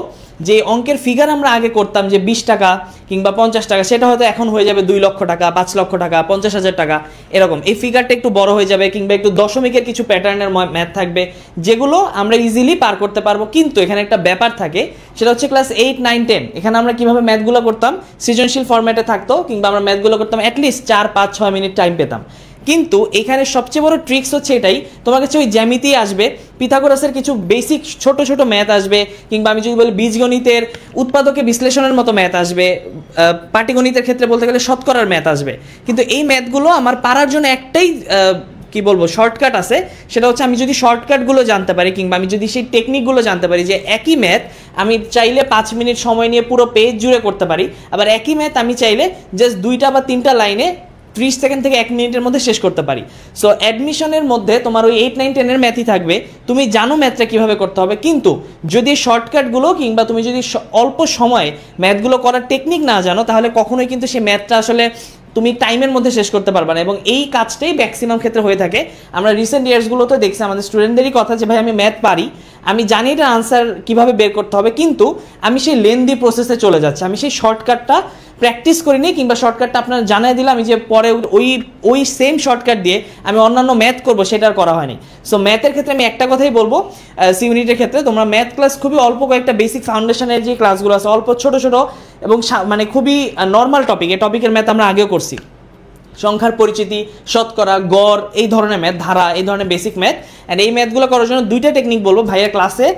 Speaker 14: যে অঙ্কের ফিগার আমরা আগে করতাম যে 20 টাকা কিংবা 50 টাকা, সেটা হয়তো এখন হয়ে যাবে 2 লক্ষ টাকা, 5 লক্ষ টাকা, 50,000 টাকা, এরকম। এই ফিগারটা একটু বড় হয়ে যাবে, কিংবা একটু দশমিকের কিছু প্যাটার্নের ম্যাথ থাকবে, যেগুলো আমরা ইজিলি পার করতে পারবো। কিন্তু এখানে একটা ব্যাপার থাকে, সেটা হচ্ছে ক্লাস 8, 9, 10 এখানে আমরা কিভাবে ম্যাথগুলো করতাম, সৃজনশীল ফরম্যাটে থাকতো, কিংবা আমরা ম্যাথগুলো করতাম অ্যাটলিস্ট 4, 5, 6 মিনিট টাইম পেতাম। কিন্তু এখানে সবচেয়ে বড় ট্রিক্স হচ্ছে এটাই, তোমার কাছে ওই জ্যামিতি আসবে, পিথাগোরাসের কিছু বেসিক ছোট ছোট ম্যাথ আসবে, কিংবা আমি যদি বলি বীজগণিতের উৎপাদকে বিশ্লেষণের মতো ম্যাথ আসবে, পাটিগণিতের ক্ষেত্রে বলতে গেলে শতকরার ম্যাথ আসবে। কিন্তু এই ম্যাথগুলো আমার পারার জন্য একটাই কি বলবো শর্টকাট আছে, সেটা হচ্ছে আমি যদি শর্টকাটগুলো জানতে পারি, কিংবা আমি যদি সেই টেকনিকগুলো জানতে পারি, যে একই ম্যাথ আমি চাইলে 5 মিনিট সময় নিয়ে পুরো পেজ জুড়ে করতে পারি, আবার একই ম্যাথ আমি চাইলে জাস্ট 2টা বা 3টা লাইনে 30 সেকেন্ড থেকে 1 মিনিটের মধ্যে শেষ করতে পারি। সো অ্যাডমিশনের মধ্যে তোমার ওই 8, 9, 10 এর ম্যাথই থাকবে, তুমি জানো ম্যাথটা কীভাবে করতে হবে। কিন্তু যদি শর্টকাটগুলো কিংবা তুমি যদি অল্প সময়ে ম্যাথগুলো করার টেকনিক না জানো, তাহলে কখনোই কিন্তু সেই ম্যাথটা আসলে তুমি টাইমের মধ্যে শেষ করতে পারবে না, এবং এই কাজটাই ম্যাক্সিমাম ক্ষেত্রে হয়ে থাকে। আমরা রিসেন্ট ইয়ার্সগুলোতে দেখছি আমাদের স্টুডেন্টদেরই কথা যে ভাই আমি ম্যাথ পারি, আমি জানি এটা আনসার কিভাবে বের করতে হবে, কিন্তু আমি সেই লেন্দি প্রসেসে চলে যাচ্ছি, আমি সেই শর্টকাটটা প্র্যাকটিস করিনি, কিংবা শর্টকাটটা আপনার জানাই দিলাম আমি যে পরে ওই সেম শর্টকাট দিয়ে আমি অন্যান্য ম্যাথ করবো, সেটা আর করা হয়নি। সো ম্যাথের ক্ষেত্রে আমি একটা কথাই বলবো, সি ইউনিটের ক্ষেত্রে তোমরা ম্যাথ ক্লাস খুবই অল্প কয়েকটা বেসিক ফাউন্ডেশনের যে ক্লাসগুলো আছে, অল্প ছোট ছোট এবং মানে খুবই নর্মাল টপিক, এই টপিকের ম্যাথ আমরা আগেও করছি, সংখ্যার পরিচিতি, শতকরা, গড়, এই ধরনের ম্যাথ, ধারা, এই ধরনের বেসিক ম্যাথ। অ্যান্ড এই ম্যাথগুলো করার জন্য দুইটা টেকনিক বলবো, ভাইয়ের ক্লাসে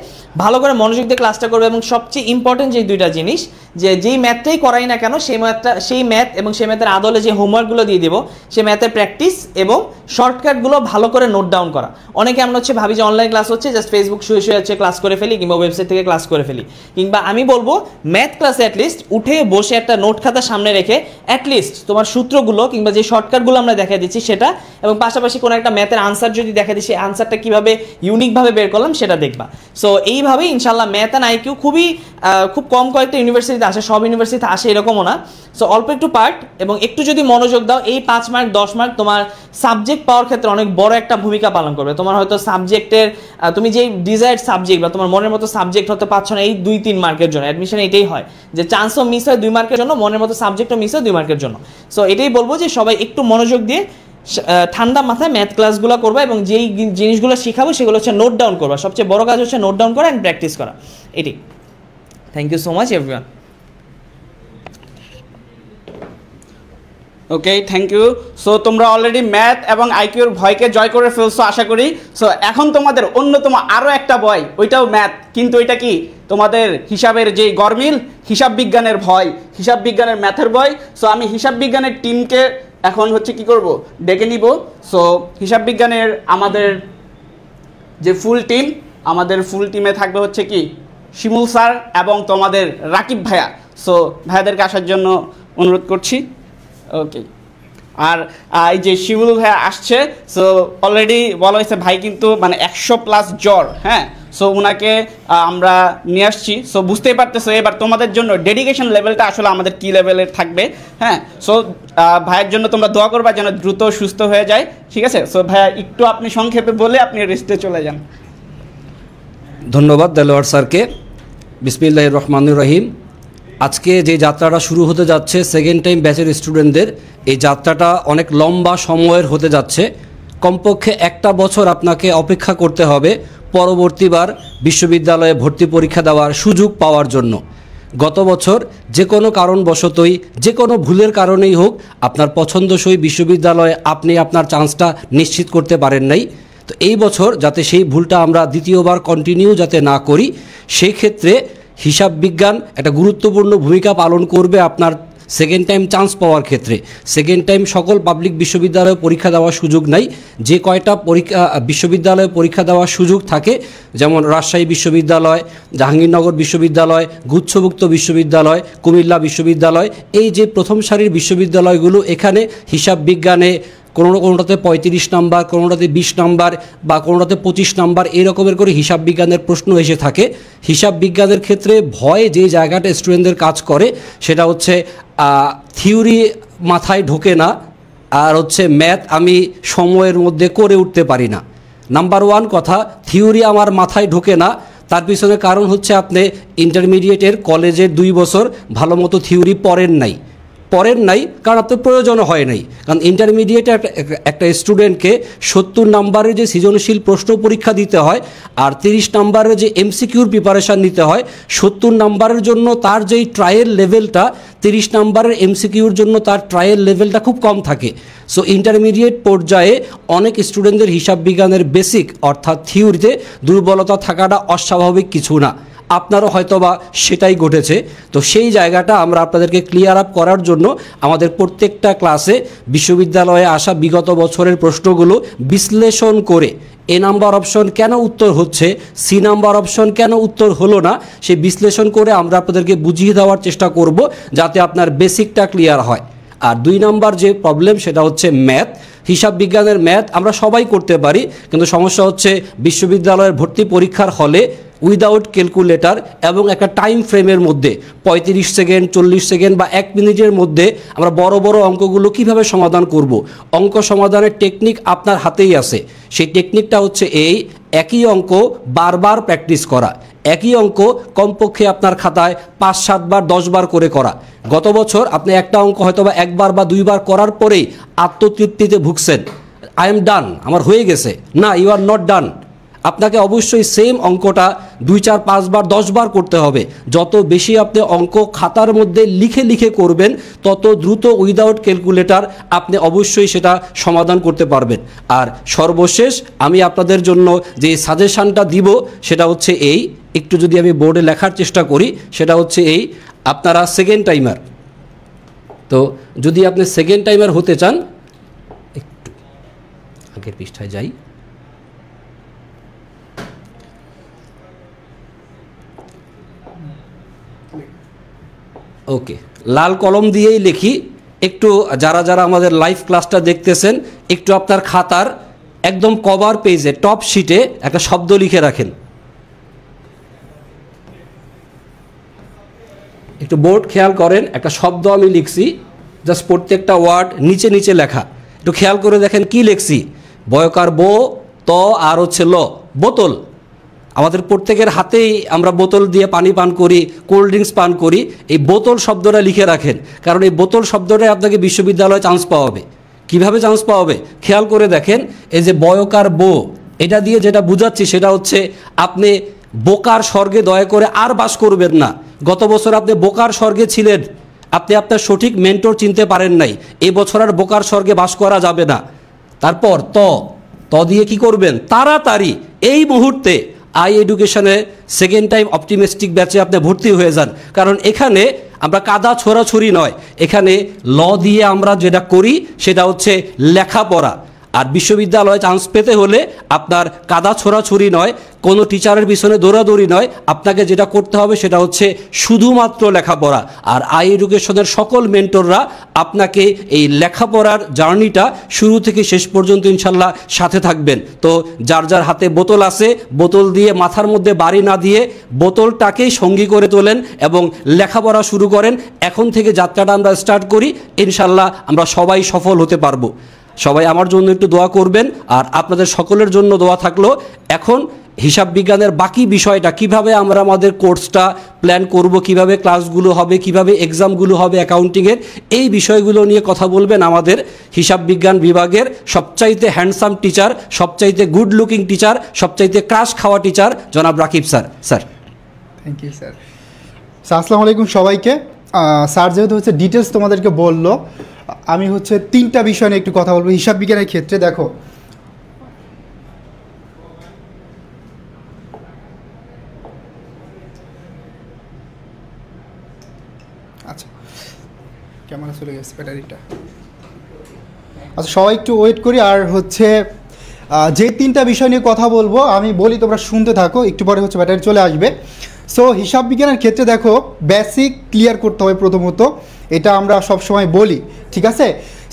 Speaker 14: ভালো করে মনোযোগ দিয়ে ক্লাসটা করবে, এবং সবচেয়ে ইম্পর্টেন্ট যে দুইটা জিনিস, যে যেই ম্যাথটাই করাই না কেন সেই ম্যাথ এবং সেই ম্যাথের আদলে যে হোমওয়ার্কগুলো দিয়ে দেবো, সেই ম্যাথের প্র্যাকটিস এবং শর্টকাটগুলো ভালো করে নোট ডাউন করা। অনেকে আমরা ভাবি যে অনলাইন ক্লাস হচ্ছে, জাস্ট ফেসবুক শুয়ে হচ্ছে ক্লাস করে ফেলি, কিংবা ওয়েবসাইট থেকে ক্লাস করে ফেলি, কিংবা আমি বলবো ম্যাথ ক্লাসে অ্যাটলিস্ট উঠে বসে একটা নোট খাতা সামনে রেখে অ্যাটলিস্ট তোমার সূত্রগুলো কিংবা যে শর্টকাটগুলো আমরা দেখা দিচ্ছি সেটা, এবং পাশাপাশি কোনো একটা ম্যাথের আনসার যদি দেখা দিচ্ছি, আনসারটা কীভাবে ইউনিকভাবে বের করলাম সেটা দেখবা। সো এইভাবেই ইনশাল্লাহ ম্যাথ অ্যান্ড আইকিউ খুব কম কয়েকটা ইউনিভার্সিটিতে আসে, সব ইউনিভার্সিটিতে আসে এরকমও না। সো অল্প একটু পার্ট এবং একটু যদি মনোযোগ দাও, এই 5 মার্ক 10 মার্ক তোমার সাবজেক্ট পাওয়ার ক্ষেত্রে অনেক বড় একটা ভূমিকা পালন করবে। তোমার হয়তো সাবজেক্টের তুমি যেই ডিজায়ার্ড সাবজেক্ট বা তোমার মনের মতো সাবজেক্ট হতে পারছ না এই 2-3 মার্কের জন্য, অ্যাডমিশন এটাই হয় যে চান্সও মিস হয় 2 মার্কের জন্য, মনের মতো সাবজেক্টও মিস হয় 2 মার্কের জন্য। সো এটাই বলবো যে সবাই একটু মনোযোগ দিয়ে ঠান্ডা মাথায় ম্যাথ ক্লাসগুলো করবা, এবং যেই জিনিসগুলো শেখাবো সেগুলো হচ্ছে নোট ডাউন করবা। সবচেয়ে বড় কাজ হচ্ছে নোট ডাউন করা অ্যান্ড প্র্যাকটিস করা। এটি thank you so much everyone.
Speaker 13: Okay, thank you. So তোমরা অলরেডি ম্যাথ এবং আইকিউর ভয়কে জয় করে ফেলছো আশা করি। সো এখন তোমাদের অন্যতম আরও একটা ভয়, ওইটাও ম্যাথ, কিন্তু ওইটা কি তোমাদের হিসাবের যে গরমিল, হিসাব বিজ্ঞানের ভয়, হিসাব বিজ্ঞানের ম্যাথের ভয়। সো আমি হিসাব বিজ্ঞানের টিমকে এখন কি করব, ডেকে নিব। সো হিসাব বিজ্ঞানের আমাদের যে ফুল টিম, আমাদের ফুল টিমে থাকবে কি শিমুল স্যার এবং তোমাদের রাকিব ভাইয়া। সো ভাইয়াদেরকে আসার জন্য অনুরোধ করছি। ওকে, আর এই যে শিমুল ভাইয়া আসছে, সো অলরেডি বলা হয়েছে ভাই কিন্তু মানে 100+ জ্বর, হ্যাঁ। সো ওনাকে আমরা নিয়ে আসছি। সো বুঝতেই পারতেছো এবার তোমাদের জন্য ডেডিকেশন লেভেলটা আসলে আমাদের কি লেভেলের থাকবে, হ্যাঁ। সো ভাইয়ের জন্য তোমরা দোয়া করবা যেন দ্রুত সুস্থ হয়ে যায়, ঠিক আছে। সো ভাইয়া একটু আপনি সংক্ষেপে বলে আপনি রেস্টে চলে যান।
Speaker 15: ধন্যবাদ দেলোয়ার স্যারকে। বিসমিল্লাহির রহমানির রহিম। আজকে যে যাত্রাটা শুরু হতে যাচ্ছে সেকেন্ড টাইম ব্যাচের স্টুডেন্টদের, এই যাত্রাটা অনেক লম্বা সময়ের হতে যাচ্ছে। কমপক্ষে 1টা বছর আপনাকে অপেক্ষা করতে হবে পরবর্তীবার বিশ্ববিদ্যালয়ে ভর্তি পরীক্ষা দেওয়ার সুযোগ পাওয়ার জন্য। গত বছর যে কোনো কারণবশতই, যে কোনো ভুলের কারণেই হোক, আপনার পছন্দসই বিশ্ববিদ্যালয়ে আপনি আপনার চান্সটা নিশ্চিত করতে পারেন নাই। তো এই বছর যাতে সেই ভুলটা আমরা দ্বিতীয়বার কন্টিনিউ যাতে না করি, সেই ক্ষেত্রে হিসাব বিজ্ঞান একটা গুরুত্বপূর্ণ ভূমিকা পালন করবে আপনার সেকেন্ড টাইম চান্স পাওয়ার ক্ষেত্রে। সেকেন্ড টাইম সকল পাবলিক বিশ্ববিদ্যালয়ে পরীক্ষা দেওয়ার সুযোগ নাই। যে কয়টা বিশ্ববিদ্যালয়ে পরীক্ষা দেওয়ার সুযোগ থাকে, যেমন রাজশাহী বিশ্ববিদ্যালয়, জাহাঙ্গীরনগর বিশ্ববিদ্যালয়, গুচ্ছভুক্ত বিশ্ববিদ্যালয়, কুমিল্লা বিশ্ববিদ্যালয়, এই যে প্রথম সারির বিশ্ববিদ্যালয়গুলো, এখানে হিসাব বিজ্ঞানে কোনোটাতে 35 নাম্বার, কোনোটাতে 20 নাম্বার বা কোনোটাতে 25 নাম্বার, এই রকমের করে হিসাব বিজ্ঞানের প্রশ্ন এসে থাকে। হিসাব বিজ্ঞানের ক্ষেত্রে ভয় যে জায়গাটা স্টুডেন্টদের কাজ করে সেটা হচ্ছে থিওরি মাথায় ঢোকে না, আর ম্যাথ আমি সময়ের মধ্যে করে উঠতে পারি না। নাম্বার 1 কথা, থিওরি আমার মাথায় ঢোকে না, তার পিছনে কারণ হচ্ছে আপনি ইন্টারমিডিয়েটের কলেজের 2 বছর ভালো মতো থিওরি পড়েন নাই, কারণ আপনার প্রয়োজনও হয় নাই। কারণ ইন্টারমিডিয়েটে একটা স্টুডেন্টকে 70 নাম্বারের যে সৃজনশীল প্রশ্ন পরীক্ষা দিতে হয় আর 30 নাম্বারের যে এমসিকিউর প্রিপারেশান নিতে হয়, 70 নাম্বারের জন্য তার যেই ট্রায়াল লেভেলটা, 30 নাম্বারের এমসিকিউর জন্য তার ট্রায়াল লেভেলটা খুব কম থাকে। সো ইন্টারমিডিয়েট পর্যায়ে অনেক স্টুডেন্টদের হিসাব বিজ্ঞানের বেসিক অর্থাৎ থিওরিতে দুর্বলতা থাকাটা অস্বাভাবিক কিছু না, আপনারও হয়তোবা সেটাই ঘটেছে। তো সেই জায়গাটা আমরা আপনাদেরকে ক্লিয়ার আপ করার জন্য আমাদের প্রত্যেকটা ক্লাসে বিশ্ববিদ্যালয়ে আসা বিগত বছরের প্রশ্নগুলো বিশ্লেষণ করে এ নাম্বার অপশন কেন উত্তর হচ্ছে, সি নাম্বার অপশন কেন উত্তর হলো না, সেই বিশ্লেষণ করে আমরা আপনাদেরকে বুঝিয়ে দেওয়ার চেষ্টা করব যাতে আপনার বেসিকটা ক্লিয়ার হয়। আর 2 নাম্বার যে প্রবলেম সেটা হচ্ছে ম্যাথ। হিসাব বিজ্ঞানের ম্যাথ আমরা সবাই করতে পারি, কিন্তু সমস্যা হচ্ছে বিশ্ববিদ্যালয়ের ভর্তি পরীক্ষার হলে উইদাউট ক্যালকুলেটর এবং একটা টাইম ফ্রেমের মধ্যে 35 সেকেন্ড 40 সেকেন্ড বা 1 মিনিটের মধ্যে আমরা বড় বড় অঙ্কগুলো কিভাবে সমাধান করব। অঙ্ক সমাধানের টেকনিক আপনার হাতেই আছে। সেই টেকনিকটা হচ্ছে এই একই অঙ্ক বারবার প্র্যাকটিস করা, একই অঙ্ক কমপক্ষে আপনার খাতায় 5-7 বার 10 বার করে করা। গত বছর আপনি একটা অঙ্ক হয়তো বা 1 বার বা 2 বার করার পরেই আত্মতৃপ্তিতে ভুগছেন, আই এম ডান, আমার হয়ে গেছে। না, ইউ আর নট ডান। আপনাকে অবশ্যই সেম অঙ্কটা 2, 4, 5 বার 10 বার করতে হবে। যত বেশি আপনি অঙ্ক খাতার মধ্যে লিখে লিখে করবেন তত দ্রুত উইদাউট ক্যালকুলেটর আপনি অবশ্যই সেটা সমাধান করতে পারবেন। আর সর্বশেষ আমি আপনাদের জন্য যে সাজেশানটা দিব সেটা হচ্ছে এই, একটু যদি আমি বোর্ডে লেখার চেষ্টা করি, সেটা হচ্ছে এই, আপনারা সেকেন্ড টাইমার। তো যদি আপনি সেকেন্ড টাইমার হতে চান, একটু আগের পৃষ্ঠায় যাই। ওকে, লাল কলম দিয়েই লিখি। একটু যারা যারা আমাদের লাইভ ক্লাসটা দেখতেছেন, একটু আপনার খাতার একদম কভার পেজে টপ শিটে একটা শব্দ লিখে রাখেন। একটু বোর্ড খেয়াল করেন, একটা শব্দ আমি লিখছি, জাস্ট প্রত্যেকটা ওয়ার্ড নিচে নিচে লেখা। একটু খেয়াল করে দেখেন কি লিখছি। বয়কার বো, ত আর হচ্ছে ল, বোতল। আমাদের প্রত্যেকের হাতেই আমরা বোতল দিয়ে পানি পান করি, কোল্ড ড্রিঙ্কস পান করি। এই বোতল শব্দটা লিখে রাখেন, কারণ এই বোতল শব্দটাই আপনাকে বিশ্ববিদ্যালয়ে চান্স পাওয়াবে। কিভাবে চান্স পাওয়াবে খেয়াল করে দেখেন। এই যে বয়কার বো, এটা দিয়ে যেটা বুঝাচ্ছি সেটা হচ্ছে আপনি বোকার স্বর্গে দয়া করে আর বাস করবেন না। গত বছর আপনি বোকার স্বর্গে ছিলেন, আপনি আপনার সঠিক মেন্টর চিনতে পারেন নাই। এই বছর আর বোকার স্বর্গে বাস করা যাবে না। তারপর ত দিয়ে কি করবেন, তাড়াতাড়ি এই মুহূর্তে আই এডুকেশনে সেকেন্ড টাইম অপটিমিস্টিক ব্যাচে আপনি ভর্তি হয়ে যান। কারণ এখানে আমরা কাদা ছোড়াছুরি নয়, এখানে ল দিয়ে আমরা যেটা করি সেটা হচ্ছে লেখাপড়া। আর বিশ্ববিদ্যালয়ে চান্স পেতে হলে আপনার কাদা ছোড়াছুরি নয়, কোনো টিচারের পিছনে দৌড়াদৌড়ি নয়, আপনাকে যেটা করতে হবে সেটা হচ্ছে শুধুমাত্র লেখাপড়া। আর আই এডুকেশনের সকল মেন্টররা আপনাকে এই লেখাপড়ার জার্নিটা শুরু থেকে শেষ পর্যন্ত ইনশাল্লাহ সাথে থাকবেন। তো যার যার হাতে বোতল আছে, বোতল দিয়ে মাথার মধ্যে বাড়ি না দিয়ে বোতলটাকেই সঙ্গী করে তোলেন এবং লেখাপড়া শুরু করেন। এখন থেকে যাত্রাটা আমরা স্টার্ট করি, ইনশাল্লাহ আমরা সবাই সফল হতে পারবো। সবাই আমার জন্য একটু দোয়া করবেন, আর আপনাদের সকলের জন্য দোয়া থাকলো। এখন হিসাব বিজ্ঞানের বাকি বিষয়টা, কিভাবে আমরা আমাদের কোর্সটা প্ল্যান করব, কিভাবে ক্লাসগুলো হবে, কিভাবে এক্সামগুলো হবে অ্যাকাউন্টিংয়ের, এই বিষয়গুলো নিয়ে কথা বলবেন আমাদের হিসাব বিজ্ঞান বিভাগের সবচাইতে হ্যান্ডসাম টিচার, সবচাইতে গুড লুকিং টিচার, সবচাইতে ক্রাশ খাওয়া টিচার জনাব Rakib sir. Sir
Speaker 16: thank you sir. আসসালামু আলাইকুম সবাইকে। স্যার যেহেতু হচ্ছে ডিটেলস তোমাদেরকে বললো, আমি হচ্ছে 3টা বিষয় নিয়ে একটু কথা বলবো হিসাব বিজ্ঞানের ক্ষেত্রে। দেখো, আচ্ছা ক্যামেরা চলে গেছে, ব্যাটারিটা। আচ্ছা সবাই একটু ওয়েট করি। আর হচ্ছে যে 3টা বিষয় নিয়ে কথা বলবো আমি বলি, তোমরা শুনতে থাকো, একটু পরে হচ্ছে ব্যাটারি চলে আসবে। সো হিসাব বিজ্ঞানের ক্ষেত্রে দেখো, বেসিক ক্লিয়ার করতে হবে প্রথমত, এটা আমরা সবসময় বলি, ঠিক আছে।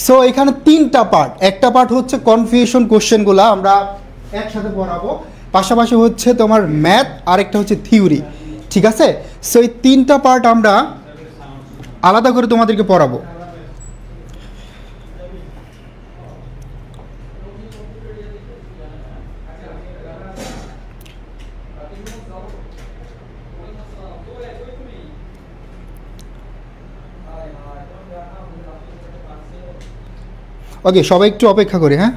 Speaker 16: সো এখানে 3টা পার্ট। একটা পার্ট হচ্ছে কনফিউশন কোশ্চেনগুলো আমরা একসাথে পড়াবো, পাশাপাশি হচ্ছে তোমার ম্যাথ, আরেকটা হচ্ছে থিওরি, ঠিক আছে। সো এই 3টা পার্ট আমরা আলাদা করে তোমাদেরকে পড়াবো। ওকে, সবাই একটু অপেক্ষা করি, হ্যাঁ।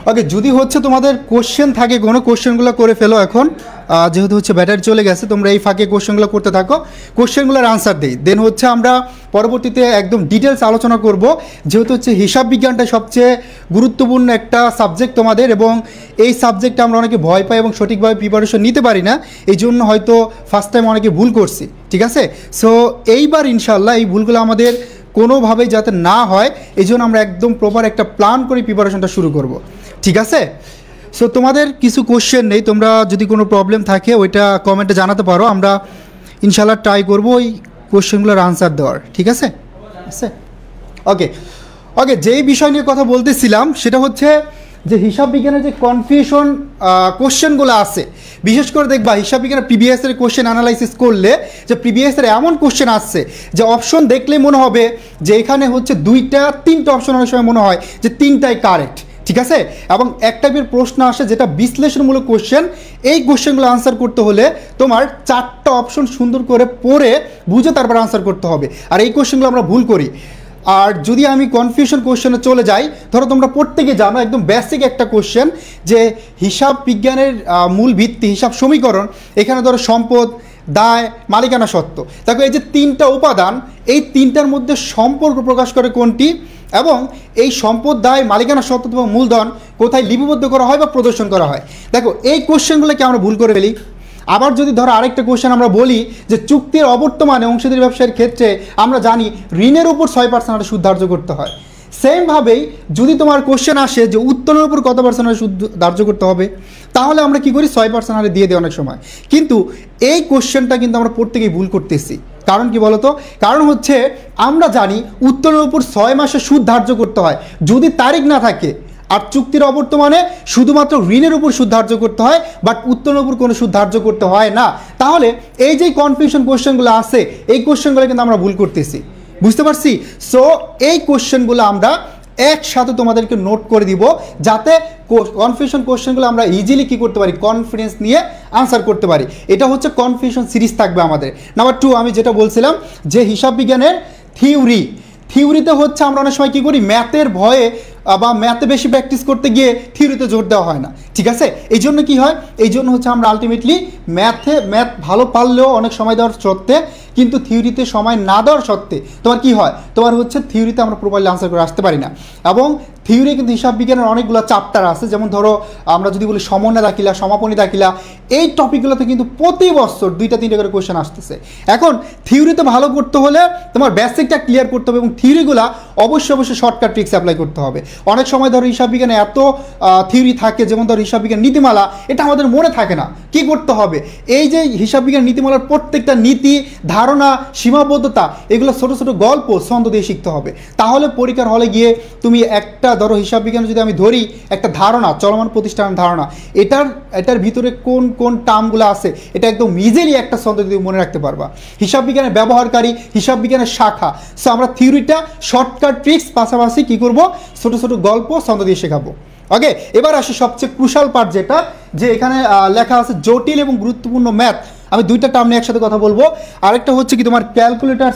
Speaker 16: ওকে, যদি হচ্ছে তোমাদের কোশ্চেন থাকে কোনো, কোশ্চেনগুলো করে ফেলো এখন, যেহেতু হচ্ছে ব্যাটারি চলে গেছে। তোমরা এই ফাঁকে কোশ্চেনগুলো করতে থাকো, কোশ্চেনগুলোর আনসার দিই, দেন হচ্ছে আমরা পরবর্তীতে একদম ডিটেলস আলোচনা করব। যেহেতু হচ্ছে হিসাব বিজ্ঞানটা সবচেয়ে গুরুত্বপূর্ণ একটা সাবজেক্ট তোমাদের, এবং এই সাবজেক্টে আমরা অনেকে ভয় পাই এবং সঠিকভাবে প্রিপারেশন নিতে পারি না, এই জন্য হয়তো ফার্স্ট টাইম অনেকে ভুল করছি, ঠিক আছে। সো এইবার ইনশাল্লাহ এই ভুলগুলো আমাদের কোনোভাবেই যাতে না হয়, এই জন্য আমরা একদম প্রপার একটা প্ল্যান করে প্রিপারেশনটা শুরু করব, ঠিক আছে। সো তোমাদের কিছু কোশ্চেন নেই, তোমরা যদি কোনো প্রবলেম থাকে ওইটা কমেন্টে জানাতে পারো, আমরা ইনশাল্লাহ ট্রাই করবো ওই কোশ্চেনগুলোর আনসার দেওয়ার, ঠিক আছে? ওকে ওকে, যেই বিষয় নিয়ে কথা বলতেছিলাম সেটা হচ্ছে যে হিসাব বিজ্ঞানের যে কনফিউশন কোশ্চেনগুলো আছে, বিশেষ করে দেখবা হিসাব বিজ্ঞানের প্রিভিয়াসের কোশ্চেন অ্যানালাইসিস করলে যে প্রিভিয়াসের এমন কোশ্চেন আসছে যে অপশন দেখলে মনে হবে যে এখানে হচ্ছে 2-3টা অপশন, অনেক সময় মনে হয় যে 3টাই কারেক্ট, ঠিক আছে? এবং এক টাইপের প্রশ্ন আসে যেটা বিশ্লেষণমূলক কোশ্চেন, এই কোশ্চেনগুলো আনসার করতে হলে তোমার 4টা অপশন সুন্দর করে পড়ে বুঝে তারপর আনসার করতে হবে, আর এই কোশ্চেনগুলো আমরা ভুল করি। আর যদি আমি কনফিউশন কোশ্চেনে চলে যাই, ধরো তোমরা প্রত্যেকে জানো একদম বেসিক একটা কোশ্চেন যে হিসাব বিজ্ঞানের মূল ভিত্তি হিসাব সমীকরণ, এখানে ধরো সম্পদ, দায়, মালিকানা সত্ত্ব। দেখো এই যে 3টা উপাদান, এই 3টার মধ্যে সম্পর্ক প্রকাশ করে কোনটি, এবং এই সম্পদ, দায়, মালিকানা সত্ত্ব এবং মূলধন কোথায় লিপিবদ্ধ করা হয় বা প্রদর্শন করা হয়। দেখো এই কোশ্চেনগুলোকে আমরা ভুল করে ফেলি। আবার যদি ধরো আরেকটা কোশ্চেন আমরা বলি যে চুক্তির অবর্তমানে অংশীদারি ব্যবসায়ের ক্ষেত্রে আমরা জানি ঋণের উপর 6% সুদ ধার্য করতে হয়। সেমভাবেই যদি তোমার কোশ্চেন আসে যে উত্তোলনের উপর কত % সুদ ধার্য করতে হবে, তাহলে আমরা কি করি 6% হারে দিয়ে দিই অনেক সময়। কিন্তু এই কোশ্চেনটা কিন্তু আমরা প্রত্যেকেই ভুল করতেছি। কারণ কি বলতো? কারণ হচ্ছে আমরা জানি উত্তোলনের উপর 6 মাসে সুদ ধার্য করতে হয় যদি তারিখ না থাকে, আর চুক্তির অবর্তমানে শুধুমাত্র ঋণের উপর সুদ ধার্য করতে হয়, বাট উত্তোলনের উপর কোনো সুদ ধার্য করতে হয় না। তাহলে এই যে কনফিউশন কোশ্চেনগুলো আছে, এই কোশ্চেনগুলো কিন্তু আমরা ভুল করতেছি, বুঝতে পারছি? সো এই কোশ্চেনগুলো আমরা একসাথে তোমাদেরকে নোট করে দিব, যাতে কনফিউশন কোশ্চেনগুলো আমরা ইজিলি কী করতে পারি, কনফিডেন্স নিয়ে আনসার করতে পারি। এটা হচ্ছে কনফিউশন সিরিজ থাকবে আমাদের। নাম্বার 2, আমি যেটা বলছিলাম যে হিসাব বিজ্ঞানের থিওরিতে হচ্ছে আমরা অনেক সময় কী করি, ম্যাথের ভয়ে বা ম্যাথে বেশি প্র্যাকটিস করতে গিয়ে থিওরিতে জোর দেওয়া হয় না, ঠিক আছে? এই জন্য কী হয়, এই জন্য হচ্ছে আমরা আলটিমেটলি ম্যাথ ভালো পারলেও অনেক সময় দেওয়ার সত্ত্বে, কিন্তু থিওরিতে সময় না দেওয়ার সত্ত্বে তোমার কি হয়, তোমার হচ্ছে থিওরিতে আমরা প্রপারলি আনসার করে আসতে পারি না। এবং থিওরি কিন্তু হিসাব বিজ্ঞানের অনেকগুলো চ্যাপ্টার আছে, যেমন ধরো আমরা যদি বলি সমন্বয় দাখিলা, সমাপনী দাখিলা, এই টপিকগুলোতে কিন্তু প্রতি বছর 2-3টা করে কোশ্চেন আসতেছে। এখন থিওরিতে ভালো করতে হলে তোমার বেসিকটা ক্লিয়ার করতে হবে, এবং থিওরিগুলো অবশ্যই শর্টকাট ট্রিক্স অ্যাপ্লাই করতে হবে। অনেক সময় ধরো হিসাব বিজ্ঞানে এত থিওরি থাকে, যেমন ধরো হিসাব বিজ্ঞান নীতিমালা, এটা আমাদের মনে থাকে না। কি করতে হবে, এই যে হিসাব বিজ্ঞান নীতিমালার প্রত্যেকটা নীতি, ধারণা, সীমাবদ্ধতা, এগুলো ছোট ছোট গল্প ছন্দ দিয়ে শিখতে হবে। তাহলে পরীক্ষার হলে গিয়ে তুমি একটা ধরো হিসাব বিজ্ঞানে যদি আমি ধরি একটা ধারণা, চলমান প্রতিষ্ঠানের ধারণা, এটার ভিতরে কোন কোন টার্মগুলো আছে, এটা একদম ইজিলি একটা ছন্দ দিয়ে মনে রাখতে পারবা। হিসাব বিজ্ঞানের ব্যবহারকারী, হিসাব বিজ্ঞানের শাখা। সো আমরা থিওরিটা শর্টকাট ট্রিক্স পাশাপাশি কি করব, ছোট ছোট গল্প ছন্দ দিয়ে শেখাবো। ওকে, এবার আসি সবচেয়ে ক্রুশাল পার্ট, যেটা যে এখানে লেখা আছে জটিল এবং গুরুত্বপূর্ণ ম্যাথ। আমি 2টা টার্ম নিয়ে একসাথে কথা বলবো। আরেকটা হচ্ছে কি তোমার ক্যালকুলেটর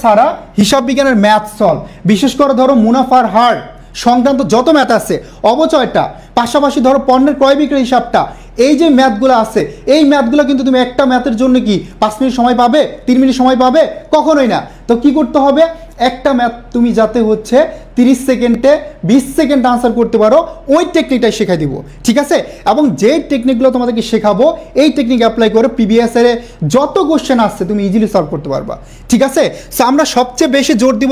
Speaker 16: ছাড়া হিসাব বিজ্ঞানের ম্যাথ সলভ, বিশেষ করে ধরো মুনাফার হার সংক্রান্ত যত ম্যাথ আছে, অবচয়টা, পাশাপাশি ধরো পণ্যের ক্রয় বিক্রয় হিসাবটা, এই যে ম্যাথগুলো আছে, এই ম্যাথগুলো কিন্তু তুমি একটা ম্যাথের জন্য কি 5 মিনিট সময় পাবে, 3 মিনিট সময় পাবে? কখনোই না। তো কি করতে হবে, একটা ম্যাথ তুমি যাতে হচ্ছে 30 সেকেন্ডে 20 সেকেন্ড আনসার করতে পারো, ওই টেকনিকটাই শেখাই দিব, ঠিক আছে? এবং যে টেকনিকগুলো তোমাদেরকে শেখাবো, এই টেকনিক অ্যাপ্লাই করে প্রিভিয়াস ইয়ারে যত কোশ্চেন আসছে তুমি ইজিলি সলভ করতে পারবা, ঠিক আছে? সো আমরা সবচেয়ে বেশি জোর দিব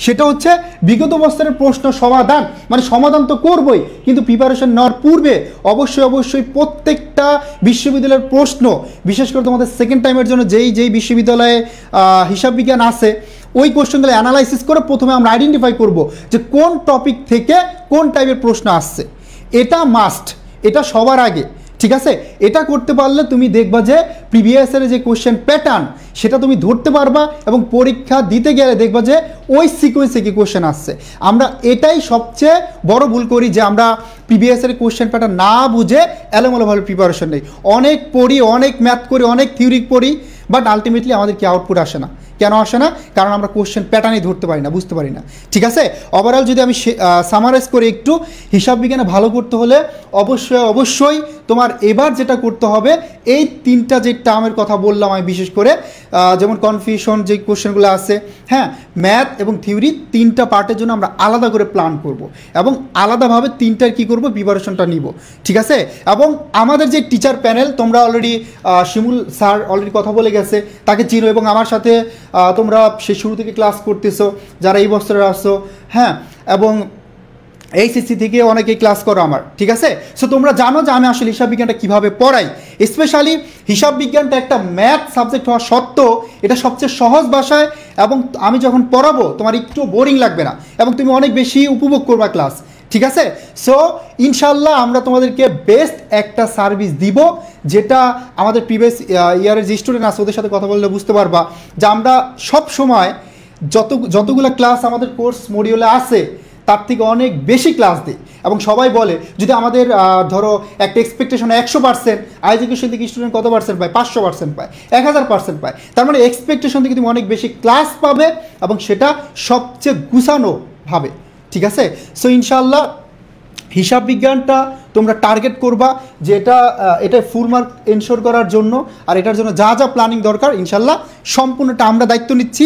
Speaker 16: সেটা হচ্ছে বিগত বছরের প্রশ্ন সমাধান, মানে সমাধান তো করবই, কিন্তু প্রিপারেশন নেওয়ার পূর্বে অবশ্যই প্রত্যেকটা বিশ্ববিদ্যালয়ের প্রশ্ন, বিশেষ করে তোমাদের সেকেন্ড টাইমের জন্য যেই বিশ্ববিদ্যালয়ে হিসাব বিজ্ঞান আছে, ওই কোশ্চেনগুলো অ্যানালাইসিস করে প্রথমে আমরা আইডেন্টিফাই করব যে কোন টপিক থেকে কোন টাইপের প্রশ্ন আসছে। এটা মাস্ট, এটা সবার আগে, ঠিক আছে? এটা করতে পারলে তুমি দেখবা যে প্রিভিয়াস ইয়ারের যে কোশ্চেন প্যাটার্ন সেটা তুমি ধরতে পারবা, এবং পরীক্ষা দিতে গেলে দেখবা যে ওই সিকোয়েন্সে কি কোশ্চেন আসছে। আমরা এটাই সবচেয়ে বড় ভুল করি, যে আমরা প্রিভিয়াস ইয়ারের কোশ্চেন প্যাটার্ন না বুঝে এলোমেলোভাবে প্রিপারেশন নেই, অনেক পড়ি, অনেক ম্যাথ করি, অনেক থিওরি পড়ি, বাট আলটিমেটলি আমাদের কি আউটপুট আসে না। কেন আসে না? কারণ আমরা কোশ্চেন প্যাটার্নই ধরতে পারি না, বুঝতে পারি না, ঠিক আছে? ওভারঅল যদি আমি সামারাইজ করি একটু, হিসাব বিজ্ঞানে ভালো করতে হলে অবশ্যই তোমার এবার যেটা করতে হবে, এই 3টা যে টার্মের কথা বললাম আমি, বিশেষ করে যেমন কনফিউশন যে কোশ্চেনগুলো আছে, হ্যাঁ, ম্যাথ এবং থিওরি 3টা পার্টের জন্য আমরা আলাদা করে প্ল্যান করব, এবং আলাদাভাবে 3টার কী করব, প্রিপারেশনটা নিব, ঠিক আছে? এবং আমাদের যে টিচার প্যানেল, তোমরা অলরেডি শিমুল স্যার অলরেডি কথা বলে গেছে, তাকে চিনো, এবং আমার সাথে তোমরা সে শুরু থেকে ক্লাস করতেছো যারা এই বছরে আসছো, হ্যাঁ, এবং এইচএসসি থেকে অনেকেই ক্লাস করো আমার, ঠিক আছে? সো তোমরা জানো যে আমি আসলে হিসাব বিজ্ঞানটা কীভাবে পড়াই। স্পেশালি হিসাব বিজ্ঞানটা একটা ম্যাথ সাবজেক্ট হওয়া সত্ত্বেও এটা সবচেয়ে সহজ ভাষায়, এবং আমি যখন পড়াবো তোমার একটু বোরিং লাগবে না এবং তুমি অনেক বেশি উপভোগ করবা ক্লাস, ঠিক আছে? সো ইনশাল্লাহ আমরা তোমাদেরকে বেস্ট একটা সার্ভিস দিব, যেটা আমাদের প্রিভিয়াস ইয়ারের যে স্টুডেন্ট আছে ওদের সাথে কথা বললে বুঝতে পারবা যে আমরা সব সময় যতগুলো ক্লাস আমাদের কোর্স মডিউলে আছে তার থেকে অনেক বেশি ক্লাস দিই। এবং সবাই বলে যদি আমাদের ধরো একটা এক্সপেকটেশন 100%, এডুকেশন থেকে স্টুডেন্ট কত পার্সেন্ট পায়? 500% পায়, 1000% পায়। তার মানে এক্সপেকটেশন থেকে তুমি অনেক বেশি ক্লাস পাবে এবং সেটা সবচেয়ে গুছানোভাবে, ঠিক আছে? সো ইনশাল্লাহ হিসাব বিজ্ঞানটা তোমরা টার্গেট করবা যে এটা ফুল মার্ক এনশোর করার জন্য, আর এটার জন্য যা যা প্ল্যানিং দরকার ইনশাল্লাহ সম্পূর্ণটা আমরা দায়িত্ব নিচ্ছি,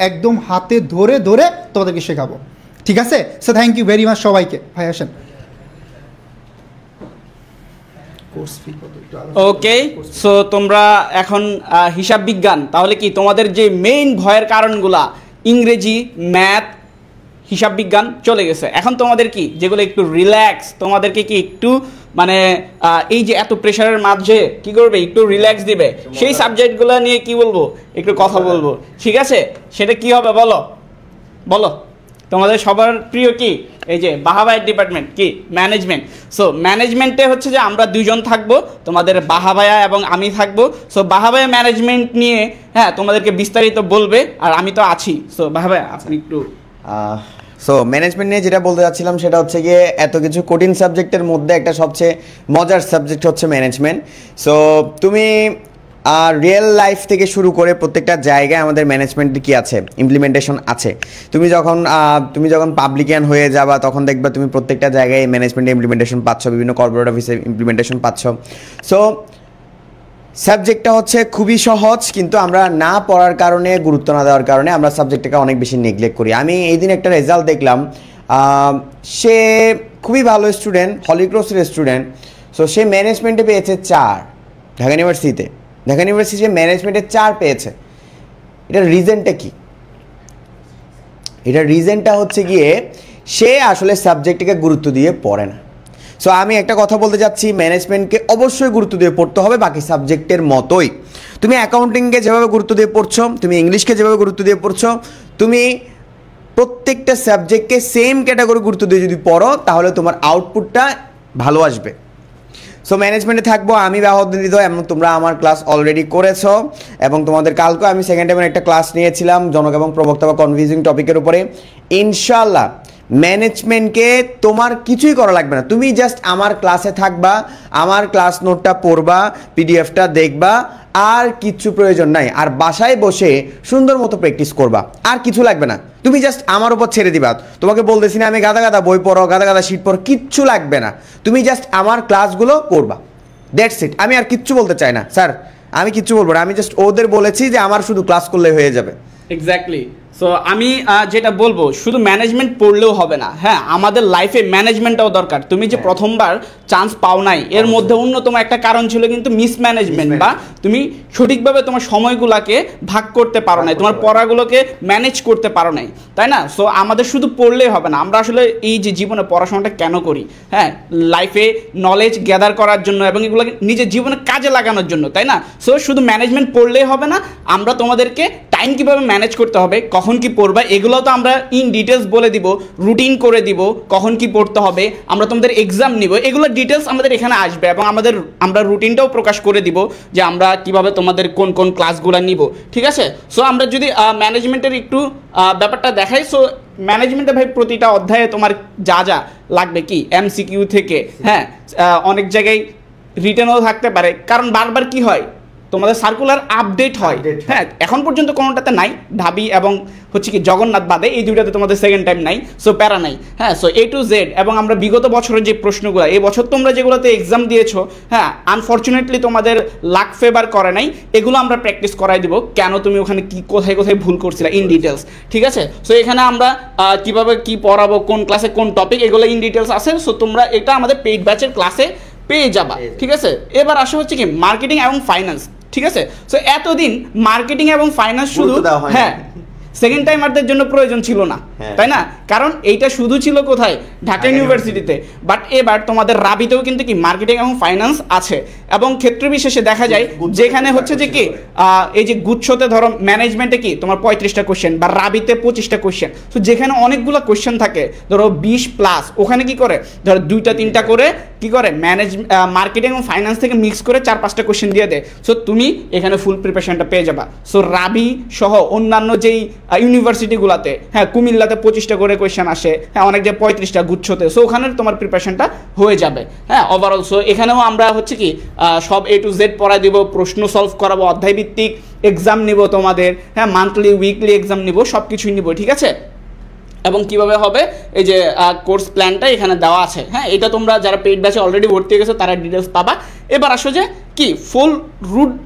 Speaker 16: একদম হাতে ধরে ধরে তোমাদেরকে শেখাবো, ঠিক আছে? So thank you very much সবাইকে। ভাই আসেন।
Speaker 13: ওকে, সো তোমরা এখন হিসাব বিজ্ঞান, তাহলে কি তোমাদের যে মেইন ভয়ের কারণগুলা ইংরেজি, ম্যাথ, হিসাব বিজ্ঞান চলে গেছে। এখন তোমাদের কি যেগুলো একটু রিল্যাক্স, তোমাদেরকে কি একটু মানে এই যে এত প্রেশারের মাঝে কি করবে, একটু রিল্যাক্স দিবে, সেই সাবজেক্টগুলো নিয়ে কি বলবো, একটু কথা বলবো, ঠিক আছে? সেটা কি হবে বলো বলো। তোমাদের সবার প্রিয় কি এই যে বাহাবাইয়ের ডিপার্টমেন্ট কি ম্যানেজমেন্ট। সো ম্যানেজমেন্টে হচ্ছে যে আমরা দুজন থাকবো, তোমাদের বাহাবায়া এবং আমি থাকবো। সো বাহাবায়া ম্যানেজমেন্ট নিয়ে হ্যাঁ তোমাদেরকে বিস্তারিত বলবে, আর আমি তো আছি। সো বাহাবায়া আপনি একটু
Speaker 17: সো ম্যানেজমেন্ট নিয়ে যেটা বলতে চাচ্ছিলাম সেটা হচ্ছে গিয়ে এত কিছু কঠিন সাবজেক্টের মধ্যে একটা সবচেয়ে মজার সাবজেক্ট হচ্ছে ম্যানেজমেন্ট। সো তুমি রিয়েল লাইফ থেকে শুরু করে প্রত্যেকটা জায়গায় আমাদের ম্যানেজমেন্ট কি আছে, ইমপ্লিমেন্টেশন আছে। তুমি যখন পাবলিকিয়ান হয়ে যাবা তখন দেখবা তুমি প্রত্যেকটা জায়গায় ম্যানেজমেন্টে ইমপ্লিমেন্টেশন পাচ্ছ, বিভিন্ন কর্পোরেট অফিসে ইমপ্লিমেন্টেশন পাচ্ছ। সো সাবজেক্টটা হচ্ছে খুবই সহজ, কিন্তু আমরা না পড়ার কারণে, গুরুত্ব না দেওয়ার কারণে আমরা সাবজেক্টটাকে অনেক বেশি নেগলেক্ট করি। আমি এই দিন একটা রেজাল্ট দেখলাম, সে খুবই ভালো স্টুডেন্ট, হলিক্রসের স্টুডেন্ট। সো সে ম্যানেজমেন্টে পেয়েছে 4, ঢাকা ইউনিভার্সিটিতে ম্যানেজমেন্টে 4 পেয়েছে। এটার রিজনটা কি? এটার রিজনটা হচ্ছে গিয়ে সে আসলে সাবজেক্টটাকে গুরুত্ব দিয়ে পড়ে না। সো আমি একটা কথা বলতে চাচ্ছি, ম্যানেজমেন্টকে অবশ্যই গুরুত্ব দিয়ে পড়তে হবে বাকি সাবজেক্টের মতোই। তুমি অ্যাকাউন্টিংকে যেভাবে গুরুত্ব দিয়ে পড়ছো, তুমি ইংলিশকে যেভাবে গুরুত্ব দিয়ে পড়ছো, তুমি প্রত্যেকটা সাবজেক্টকে সেম ক্যাটাগরি গুরুত্ব দিয়ে যদি পড়ো তাহলে তোমার আউটপুটটা ভালো আসবে। সো ম্যানেজমেন্টে থাকবো আমি বাহাউদ্দিন হৃদয়, এবং তোমরা আমার ক্লাস অলরেডি করেছো, এবং তোমাদের কালকে আমি সেকেন্ড টাইমের একটা ক্লাস নিয়েছিলাম জনক এবং প্রবক্তা বা কনফিউজিং টপিকের উপরে। ইনশাল্লাহ ম্যানেজমেন্টকে তোমার কিছুই করা লাগবে না, তুমি জাস্ট আমার ক্লাসে থাকবা, আমার ক্লাস নোটটা পড়বা, পিডিএফটা দেখবা, আর কিচ্ছু প্রয়োজন নাই। আর বাসায় বসে সুন্দর মতো প্র্যাকটিস করবা, আর কিছু লাগবে না। তুমি জাস্ট আমার উপর ছেড়ে দিবা। তোমাকে বলতেছি না আমি গাদা গাদা বই পড়ো, গাদা গাদা শিট পড়ো, কিচ্ছু লাগবে না। তুমি জাস্ট আমার ক্লাসগুলো করবা, দ্যাটস ইট। আমি আর কিচ্ছু বলতে চাই না স্যার, আমি কিচ্ছু বলবো না। আমি জাস্ট ওদের বলেছি যে আমার শুধু ক্লাস করলে হয়ে যাবে।
Speaker 13: এক্স্যাক্টলি। সো আমি যেটা বলবো, শুধু ম্যানেজমেন্ট পড়লেও হবে না, হ্যাঁ আমাদের লাইফে ম্যানেজমেন্টটাও দরকার। তুমি যে প্রথমবার চান্স পাও নাই, এর মধ্যে অন্যতম একটা কারণ ছিল কিন্তু মিসম্যানেজমেন্ট, বা তুমি সঠিকভাবে তোমার সময়গুলোকে ভাগ করতে পারো নাই, তোমার পড়াগুলোকে ম্যানেজ করতে পারো নাই, তাই না? সো আমাদের শুধু পড়লেই হবে না, আমরা আসলে এই যে জীবনে পড়াশোনাটা কেন করি, হ্যাঁ লাইফে নলেজ গ্যাদার করার জন্য এবং এগুলোকে নিজের জীবনে কাজে লাগানোর জন্য, তাই না? সো শুধু ম্যানেজমেন্ট পড়লেই হবে না, আমরা তোমাদেরকে টাইম কীভাবে ম্যানেজ করতে হবে, কখন কি পড়বা, এগুলো তো আমরা ইন ডিটেলস বলে দিব, রুটিন করে দিব, কখন কি পড়তে হবে, আমরা তোমাদের এক্সাম নিব, এগুলো ডিটেলস আমাদের এখানে আসবে, এবং আমরা রুটিনটাও প্রকাশ করে দিব যে আমরা কিভাবে তোমাদের কোন কোন ক্লাসগুলো নিব, ঠিক আছে? সো আমরা যদি ম্যানেজমেন্টের একটু ব্যাপারটা দেখাই, সো ম্যানেজমেন্টে ভাই প্রতিটা অধ্যায়ে তোমার যা যা লাগবে কি এমসিকিউ থেকে, হ্যাঁ অনেক জায়গায় রিটেনও থাকতে পারে, কারণ বারবার কি হয় তোমাদের সার্কুলার আপডেট হয়, হ্যাঁ এখন পর্যন্ত কোনোটাতে নাই, ঢাবি এবং হচ্ছে কি জগন্নাথ বাদে এই দুইটাতে তোমাদের সেকেন্ড টাইম নাই, সো প্যারা নাই, হ্যাঁ সো A to Z। এবং আমরা বিগত বছরের যে প্রশ্নগুলো, এই বছর তোমরা যেগুলোতে এক্সাম দিয়েছো, হ্যাঁ আনফর্চুনেটলি তোমাদের লাক ফেভার করে নাই, এগুলো আমরা প্র্যাকটিস করাই দিব, কেন তুমি ওখানে কি কোথায় কোথায় ভুল করছিলে ইন ডিটেলস, ঠিক আছে? সো এখানে আমরা কিভাবে কি পড়াবো, কোন ক্লাসে কোন টপিক, এগুলো ইন ডিটেলস আছে। সো তোমরা এটা আমাদের পেইড ব্যাচের ক্লাসে পেয়ে যাবা, ঠিক আছে? এবার আসা হচ্ছে কি মার্কেটিং এবং ফাইন্যান্স, ঠিক আছে? সো এতদিন মার্কেটিং এবং ফাইন্যান্স শুধু হ্যাঁ সেকেন্ড টাইমারদের জন্য প্রয়োজন ছিল না, তাই না? কারণ এইটা শুধু ছিল কোথায়, ঢাকা ইউনিভার্সিটিতে, বাট এবার তোমাদের রাবিতেও কিন্তু কি মার্কেটিং এবং ফাইন্যান্স আছে। এবং ক্ষেত্র বিশেষে দেখা যায় যেখানে হচ্ছে যে কি এই যে গুচ্ছতে ধরো ম্যানেজমেন্টে কি তোমার 35টা কোশ্চেন বা রাবিতে 25টা কোশ্চেন, তো যেখানে অনেকগুলো কোশ্চেন থাকে ধরো 20+, ওখানে কি করে ধরো 2-3টা করে কি করে মার্কেটিং এবং ফাইন্যান্স থেকে মিক্স করে 4-5টা কোশ্চেন দিয়ে দেয়। সো তুমি এখানে ফুল প্রিপারেশনটা পেয়ে যাবা। সো রাবি সহ অন্যান্য যেই ইউনিভার্সিটিগুলোতে, হ্যাঁ কুমিল্লাতে 25টা করে কোয়েশ্চেন আসে, হ্যাঁ অনেক যে 35টা গুচ্ছতে, সো ওখানে তোমার প্রিপারেশনটা হয়ে যাবে। হ্যাঁ ওভারঅল সো এখানেও আমরা হচ্ছে কি সব A to Z পড়াই দিব, প্রশ্ন সলভ করাবো, অধ্যায় ভিত্তিক এক্সাম নিব তোমাদের, হ্যাঁ মান্থলি উইকলি এক্সাম নিব, সব কিছুই নিব, ঠিক আছে? এবং কিভাবে হবে এই যে কোর্স প্ল্যানটা এখানে দেওয়া আছে। হ্যাঁ এটা তোমরা যারা পেইড ব্যাচে অলরেডি ভর্তি হয়ে গেছো তারা ডিটেলস পাবা। এবার আসো যে কি ফুল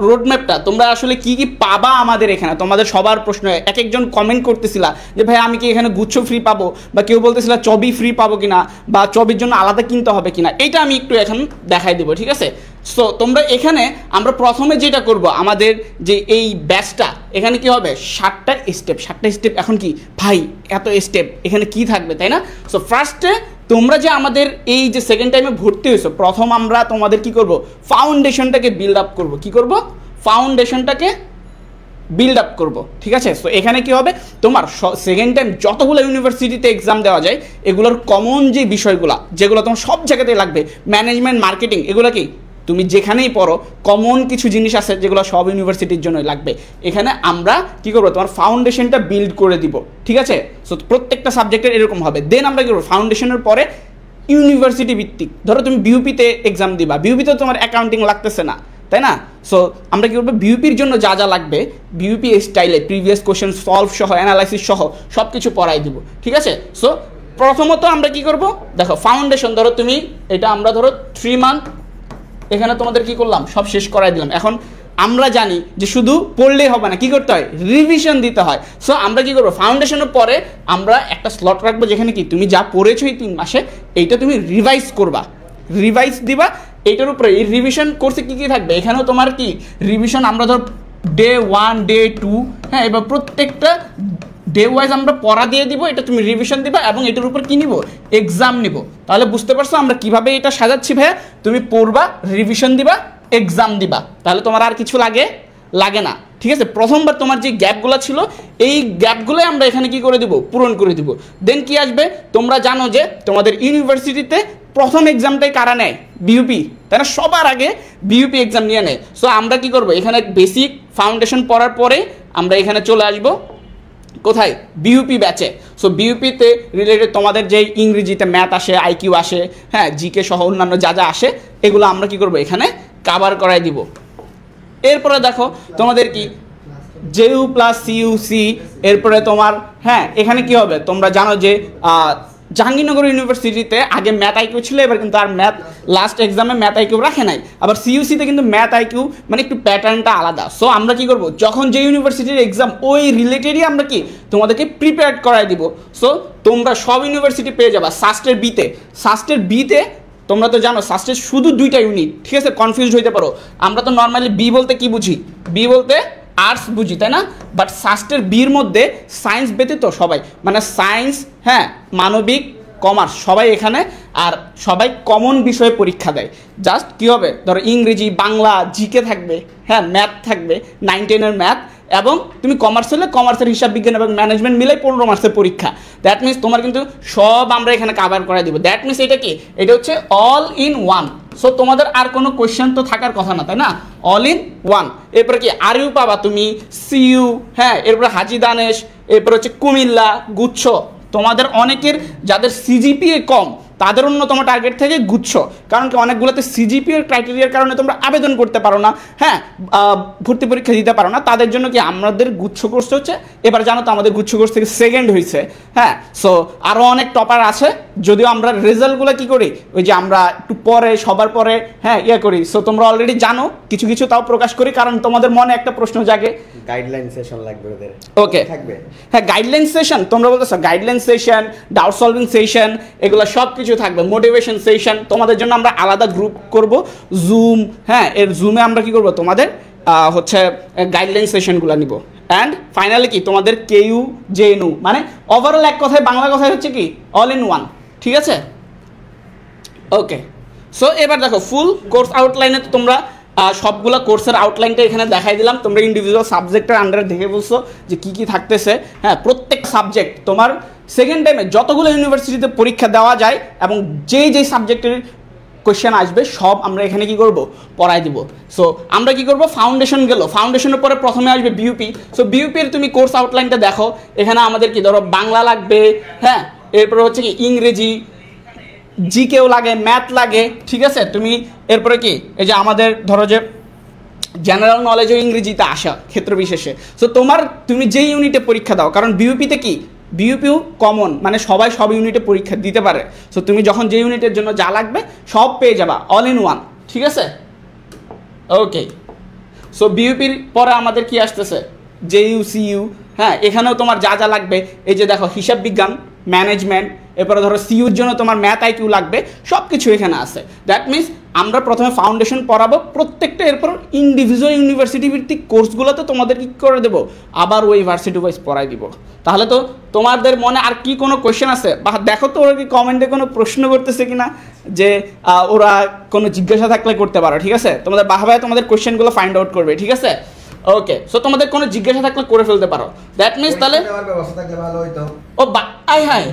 Speaker 13: রোডম্যাপটা তোমরা আসলে কি কি পাবা আমাদের এখানে। তোমাদের সবার প্রশ্ন, এক একজন কমেন্ট করতেছিলা যে ভাই আমি কি এখানে গুচ্ছ ফ্রি পাবো, বা কেউ বলতেছিলা চবি ফ্রি পাবো কিনা, বা চবির জন্য আলাদা কিনতে হবে কিনা, এইটা আমি একটু এখন দেখাই দেবো, ঠিক আছে? সো তোমরা এখানে আমরা প্রথমে যেটা করব, আমাদের যে এই ব্যাচটা এখানে কি হবে 7টা স্টেপ। এখন কি ভাই এত স্টেপ এখানে কি থাকবে, তাই না? সো ফার্স্টে তোমরা যে আমাদের এই যে সেকেন্ড টাইমে ভর্তি হয়েছো, প্রথম আমরা তোমাদের কি করব, ফাউন্ডেশনটাকে বিল্ড আপ করব। কি করব? ফাউন্ডেশনটাকে বিল্ড আপ করব, ঠিক আছে? সো এখানে কি হবে, তোমার সেকেন্ড টাইম যতগুলো ইউনিভার্সিটিতে এক্সাম দেওয়া যায় এগুলোর কমন যে বিষয়গুলো যেগুলো তোমার সব জায়গাতেই লাগবে, ম্যানেজমেন্ট, মার্কেটিং, এগুলো কি তুমি যেখানেই পড়ো কমন কিছু জিনিস আছে যেগুলো সব ইউনিভার্সিটির জন্য লাগবে। এখানে আমরা কি করবো, তোমার ফাউন্ডেশনটা বিল্ড করে দিব, ঠিক আছে? সো প্রত্যেকটা সাবজেক্টের এরকম হবে। দেন আমরা কি করবো, ফাউন্ডেশনের পরে ইউনিভার্সিটি ভিত্তিক, ধরো তুমি বিউপিতে এক্সাম দিবা, বিউপিতে তোমার অ্যাকাউন্টিং লাগতেছে না, তাই না? সো আমরা কি করবো, বিউপির জন্য যা যা লাগবে বিউপি স্টাইলে প্রিভিয়াস কোশ্চেন সলভ সহ, অ্যানালাইসিস সহ সব কিছু পড়াই দিব, ঠিক আছে? সো প্রথমত আমরা কি করব, দেখো ফাউন্ডেশন ধরো তুমি এটা আমরা ধরো 3 মান্থ এখানে তোমাদের কি করলাম, সব শেষ করাই দিলাম। এখন আমরা জানি যে শুধু পড়লেই হবে না, কি করতে হয়, রিভিশন দিতে হয়। সো আমরা কি করবো, ফাউন্ডেশনের পরে আমরা একটা স্লট রাখবো যেখানে কি তুমি যা পড়েছো এই 3 মাসে এইটা তুমি রিভাইজ করবা, রিভাইজ দিবা। এইটার উপরে এই রিভিশন কোর্সে কি কি থাকবে, এখানেও তোমার কি রিভিশন আমরা ধর ডে 1 ডে 2, হ্যাঁ এবার প্রত্যেকটা ডে ওয়াইজ আমরা পড়া দিয়ে দিব, এটা তুমি রিভিশন দিবা এবং এটার উপর কি নিব, এক্সাম নিব। তাহলে বুঝতে পারছো আমরা কিভাবে এটা সাজাচ্ছি ভাইয়া, তুমি পড়বা, রিভিশন দিবা, এক্সাম দিবা, তাহলে তোমার আর কিছু লাগে না, ঠিক আছে? প্রথমবার তোমার যে গ্যাপগুলো ছিল এই গ্যাপগুলোই আমরা এখানে কি করে দিব, পূরণ করে দিব। দেন কি আসবে, তোমরা জানো যে তোমাদের ইউনিভার্সিটিতে প্রথম এক্সামটাই কারা নেয়, বিউপি, তাই না? সবার আগে বিউপি এক্সাম নিয়ে নেয়। সো আমরা কি করব, এখানে বেসিক ফাউন্ডেশন পড়ার পরে আমরা এখানে চলে আসবো কোথায়, বিউপি ব্যাচে। সো বিউপিতে রিলেটেড তোমাদের যে ইংরেজিতে ম্যাথ আসে, আইকিউ আসে, হ্যাঁ জিকে সহ অন্যান্য যা যা আসে এগুলো আমরা কি করব, এখানে কাভার করাই দিব। এরপরে দেখো তোমাদের কি জেইউ প্লাস সিইউসি, এরপরে তোমার হ্যাঁ এখানে কি হবে, তোমরা জানো যে জাহাঙ্গীরনগর ইউনিভার্সিটিতে আগে ম্যাথ আইকিউ ছিল, এবার কিন্তু আর ম্যাথ লাস্ট এক্সামে ম্যাথ আইকিউ রাখে নাই। আবার সিইউসিতে কিন্তু ম্যাথ আইকিউ মানে একটু প্যাটার্নটা আলাদা। সো আমরা কি করব, যখন যে ইউনিভার্সিটির এক্সাম ওই রিলেটেডই আমরা কি তোমাদেরকে প্রিপেয়ার করাই দিব। সো তোমরা সব ইউনিভার্সিটি পেয়ে যাবা। সাস্টের বিতে তোমরা তো জানো সাস্টের শুধু 2টা ইউনিট, ঠিক আছে? কনফিউজড হইতে পারো, আমরা তো নর্মালি বি বলতে কি বুঝি, বি বলতে আর্টস বুঝি, তাই না? বাট সাস্টের বির মধ্যে সায়েন্স ব্যতীত সবাই, মানে সায়েন্স, হ্যাঁ মানবিক, কমার্স সবাই এখানে, আর সবাই কমন বিষয়ে পরীক্ষা দেয়। জাস্ট কি হবে, ধরো ইংরেজি, বাংলা, জিকে থাকবে, হ্যাঁ ম্যাথ থাকবে, 9-10 ম্যাথ, এবং তুমি কমার্স হলে কমার্সের হিসাব বিজ্ঞান এবং ম্যানেজমেন্ট মিলাই 15 মাসের পরীক্ষা। দ্যাট মিনস তোমার কিন্তু সব আমরা এখানে কাভার করে দিব। দ্যাট মিনস এটা কি, এটা হচ্ছে অল ইন ওয়ান। সো তোমাদের আর কোনো কোয়েশ্চেন তো থাকার কথা না, তাই না? All in one. এরপরে কি আরইউ পাবা তুমি, সিইউ, হ্যাঁ এরপরে হাজী দানেশ, এরপরে হচ্ছে কুমিল্লা, গুচ্ছ। তোমাদের অনেকের যাদের সিজিপিএ কম তাদের অন্যতম টার্গেট থেকে গুচ্ছ, কারণ কি অনেকগুলোতে সিজিপিএর ক্রাইটেরিয়ার কারণে তোমরা আবেদন করতে পারো না, হ্যাঁ ভর্তি পরীক্ষা দিতে পারো না, তাদের জন্য কি আমাদের গুচ্ছ কোর্স হচ্ছে। এবার জানো তো আমাদের গুচ্ছ কোর্স থেকে 2nd হয়েছে, হ্যাঁ। সো আরও অনেক টপার আছে, যদিও আমরা রেজাল্টগুলো কি করি, ওই যে আমরা একটু পরে সবার পরে হ্যাঁ করি। সো তোমরা অলরেডি জানো কিছু কিছু, তাও প্রকাশ করি কারণ তোমাদের মনে একটা প্রশ্ন জাগে,
Speaker 17: গাইডলাইন সেশন লাগবে ওদের,
Speaker 13: ওকে
Speaker 17: থাকবে,
Speaker 13: হ্যাঁ গাইডলাইন সেশন তোমরা বলতেছো, guideline session, doubt solving session, এগুলো সব কিছু থাকবে, মোটিভেশন সেশন। তোমাদের জন্য আমরা আলাদা গ্রুপ করব, জুম, হ্যাঁ এর জুমে আমরা কি করব, তোমাদের হচ্ছে গাইডলাইন সেশনগুলো নিব। অ্যান্ড ফাইনালি কি তোমাদের কেইউ জেএনইউ, মানে ওভারঅল এক কথায় বাংলা কথায় হচ্ছে কি অল ইন ওয়ান। ঠিক আছে, ওকে। সো এবার দেখো ফুল কোর্স আউটলাইনে তোমরা সবগুলো কোর্সের আউটলাইনটা এখানে দেখাই দিলাম। তোমরা ইন্ডিভিজুয়াল সাবজেক্টের আন্ডারে দেখে বলছো যে কি কি থাকতেছে। হ্যাঁ, প্রত্যেক সাবজেক্ট তোমার সেকেন্ড টাইমে যতগুলো ইউনিভার্সিটিতে পরীক্ষা দেওয়া যায় এবং যেই সাবজেক্টের কোয়েশ্চেন আসবে সব আমরা এখানে কি করব, পড়াই দিব। সো আমরা কি করব, ফাউন্ডেশন গেল, ফাউন্ডেশনের পরে প্রথমে আসবে বিইউপি। সো বিইউপির তুমি কোর্স আউটলাইনটা দেখো, এখানে আমাদের কি ধরো বাংলা লাগবে, হ্যাঁ, এরপরে হচ্ছে কি ইংরেজি, জিকেও লাগে, ম্যাথ লাগে। ঠিক আছে, তুমি এরপরে কি এই যে আমাদের ধরো যে জেনারেল নলেজও ইংরেজিতে আসা ক্ষেত্র বিশেষে। সো তুমি যেই ইউনিটে পরীক্ষা দাও, কারণ বিইউপিতে কি বিইউপিও কমন, মানে সবাই সব ইউনিটে পরীক্ষা দিতে পারে। সো তুমি যখন যে ইউনিটের জন্য যা লাগবে সব পেয়ে যাবা অল ইন ওয়ান। ঠিক আছে, ওকে। সো বিইউপির পরে আমাদের কি আসতেছে, জেইউ, সিইউ। হ্যাঁ, এখানেও তোমার যা যা লাগবে, এই যে দেখো হিসাব বিজ্ঞান, ম্যানেজমেন্ট, এরপরে ধরো সিইউর জন্য তোমার ম্যাথ আইকিউ লাগবে, সব কিছু এখানে আছে। দ্যাট মিনস আমরা প্রথমে ফাউন্ডেশন পড়াবো প্রত্যেকটা, এরপর ইন্ডিভিজুয়াল ইউনিভার্সিটি ভিত্তিক কোর্সগুলোতে তোমাদের কি করে দেবো, আবার ওই ভার্সিটি ওয়াইজ পড়াই দিব। তাহলে তো তোমাদের মনে আর কি কোনো কোয়েশ্চেন আছে, বা দেখো তো ওরা কি কমেন্টে কোনো প্রশ্ন করতেছে কিনা, যে ওরা কোনো জিজ্ঞাসা থাকলে করতে পারো। ঠিক আছে, তোমাদের বাহাবায় তোমাদের কোয়েশ্চেনগুলো ফাইন্ড আউট করবে। ঠিক আছে, ওকে। সো তোমাদের কোনো জিজ্ঞাসা থাকলে করে ফেলতে পারো। দ্যাট মিনস তাহলে ও আই হাই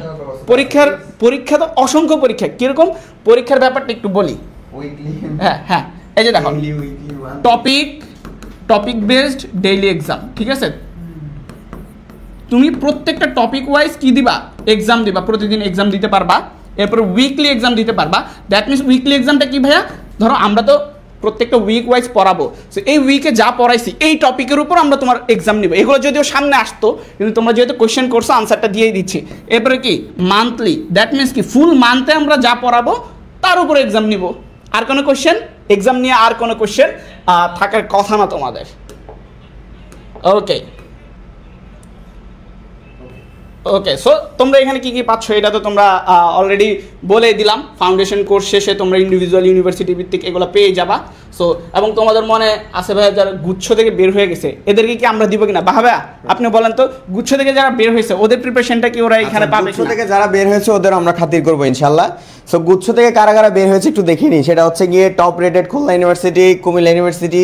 Speaker 13: পরীক্ষা তো অসংখ্য পরীক্ষা। কিরকম পরীক্ষার ব্যাপারটা একটু বলি। হ্যাঁ, এই যে দেখো টপিক বেসড ডেইলি এক্সাম। ঠিক আছে, তুমি প্রত্যেকটা টপিক ওয়াইজ কি দিবা, এক্সাম দিবা, প্রতিদিন এক্সাম দিতে পারবা। এরপর উইকলি এক্সাম দিতে পারবা। দ্যাট মিনস উইকলি এক্সামটা কি ভাইয়া, ধরো আমরা তো প্রত্যেকটা উইক ওয়াইজ পড়াবো। সো এই উইকে যা পড়াইছি এই টপিকের উপর আমরা তোমার এক্সাম নিব। এগুলো যদিও সামনে আসতো, কিন্তু তোমরা যেহেতু কোয়েশ্চেন করছো আনসারটা দিয়েই দিচ্ছি। এরপরে কি মান্থলি, দ্যাট মিনস কি ফুল মান্থে আমরা যা পড়াবো তার উপর এক্সাম নিব। আর কোনো কোয়েশ্চেন, এক্সাম নিয়ে আর কোনো কোয়েশ্চেন থাকার কথা না তোমাদের। ওকে, সো তোমরা এখানে কি কি পাচ্ছ এটা তো তোমরা অলরেডি বলে দিলাম। ফাউন্ডেশন কোর্স শেষে তোমরা ইন্ডিভিজুয়াল ইউনিভার্সিটি ভিত্তিক এগুলো পেয়ে যাবা। সো এবং তোমাদের মনে আছে ভাইয়া যারা গুচ্ছ থেকে বের হয়ে গেছে এদেরকে কি আমরা দিব কিনা, বাহা ভাইয়া আপনি বলেন তো, গুচ্ছ থেকে যারা বের হয়েছে ওদের প্রিপারেশনটা কি ওরা এখানে পাবে?
Speaker 17: গুচ্ছ থেকে যারা বের হয়েছে ওদের আমরা খাতির করবো ইনশাল্লাহ। সো গুচ্ছ থেকে কারা কারা বের হয়েছে একটু দেখিনি। সেটা হচ্ছে গিয়ে top rated Khulna university, Comilla university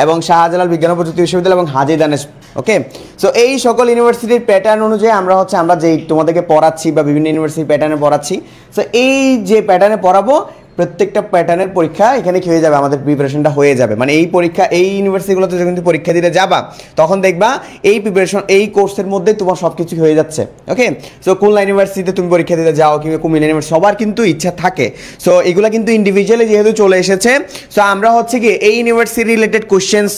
Speaker 17: এবং শাহজালাল বিজ্ঞান ও প্রযুক্তি বিশ্ববিদ্যালয় এবং হাজী দানেশ। ওকে, সো এই সকল ইউনিভার্সিটির প্যাটার্ন অনুযায়ী আমরা যেই তোমাদেরকে পড়াচ্ছি বা বিভিন্ন ইউনিভার্সিটির প্যাটার্নে পড়াচ্ছি। সো এই যে প্যাটার্নে পড়াবো প্রত্যেকটা প্যাটার্নের পরীক্ষা এখানে কি হয়ে যাবে, আমাদের প্রিপারেশনটা হয়ে যাবে। মানে এই পরীক্ষা এই ইউনিভার্সিটিগুলোতে যখন তুমি পরীক্ষা দিতে যাবা তখন দেখবা এই প্রিপারেশন এই কোর্সের মধ্যে তোমার সব কিছু হয়ে যাচ্ছে। ওকে, সো খুলনা ইউনিভার্সিটিতে তুমি পরীক্ষা দিতে যাও কিংবা কুমিল্লা ইউনিভার্সিটি, সবার কিন্তু ইচ্ছা থাকে। সো এগুলো কিন্তু ইন্ডিভিজুয়ালি যেহেতু চলে এসেছে, সো আমরা হচ্ছে কি এই ইউনিভার্সিটি রিলেটেড কোশ্চেন্স,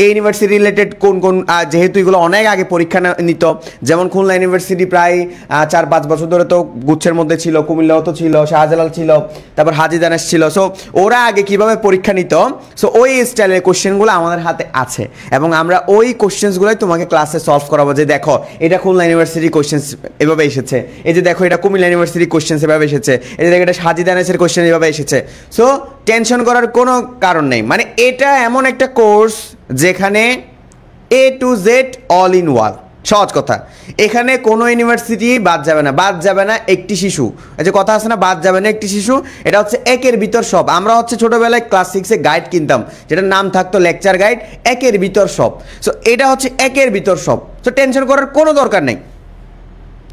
Speaker 17: এই ইউনিভার্সিটি রিলেটেড কোন যেহেতু এগুলো অনেক আগে পরীক্ষা নিত, যেমন খুলনা ইউনিভার্সিটি প্রায় 4-5 বছর ধরে তো গুচ্ছের মধ্যে ছিল, কুমিল্লাও তো ছিল, শাহজালাল ছিল, তারপর হাজী দানেশ ছিল। সো ওরা আগে কিভাবে পরীক্ষা নিত, সো ওই স্টাইলের কোশ্চেনগুলো আমাদের হাতে আছে এবং আমরা ওই কোশ্চেন্সগুলোই তোমাকে ক্লাসে সলভ করাবো। যে দেখো এটা খুলনা ইউনিভার্সিটি কোশ্চেন্স এভাবে এসেছে, এই যে দেখো এটা কুমিল্লা ইউনিভার্সিটি কোশ্চেন্স এভাবে এসেছে, এই যে দেখো এটা হাজী দানেশের কোশ্চেন এভাবে এসেছে। সো টেনশন করার কোনো কারণ নেই। মানে এটা এমন একটা কোর্স যেখানে A to Z all in one. সহজ কথা, এখানে কোনো ইউনিভার্সিটি বাদ যাবে না একটি শিশু। এই যে কথা আছে না, বাদ যাবে না একটি শিশু, এটা হচ্ছে একের ভিতর সব। আমরা ছোটোবেলায় ক্লাস 6-এ গাইড কিনতাম, যেটার নাম থাকতো লেকচার গাইড, একের ভিতর সব। সো এটা হচ্ছে একের ভিতর সব। সো টেনশন করার কোনো দরকার নেই,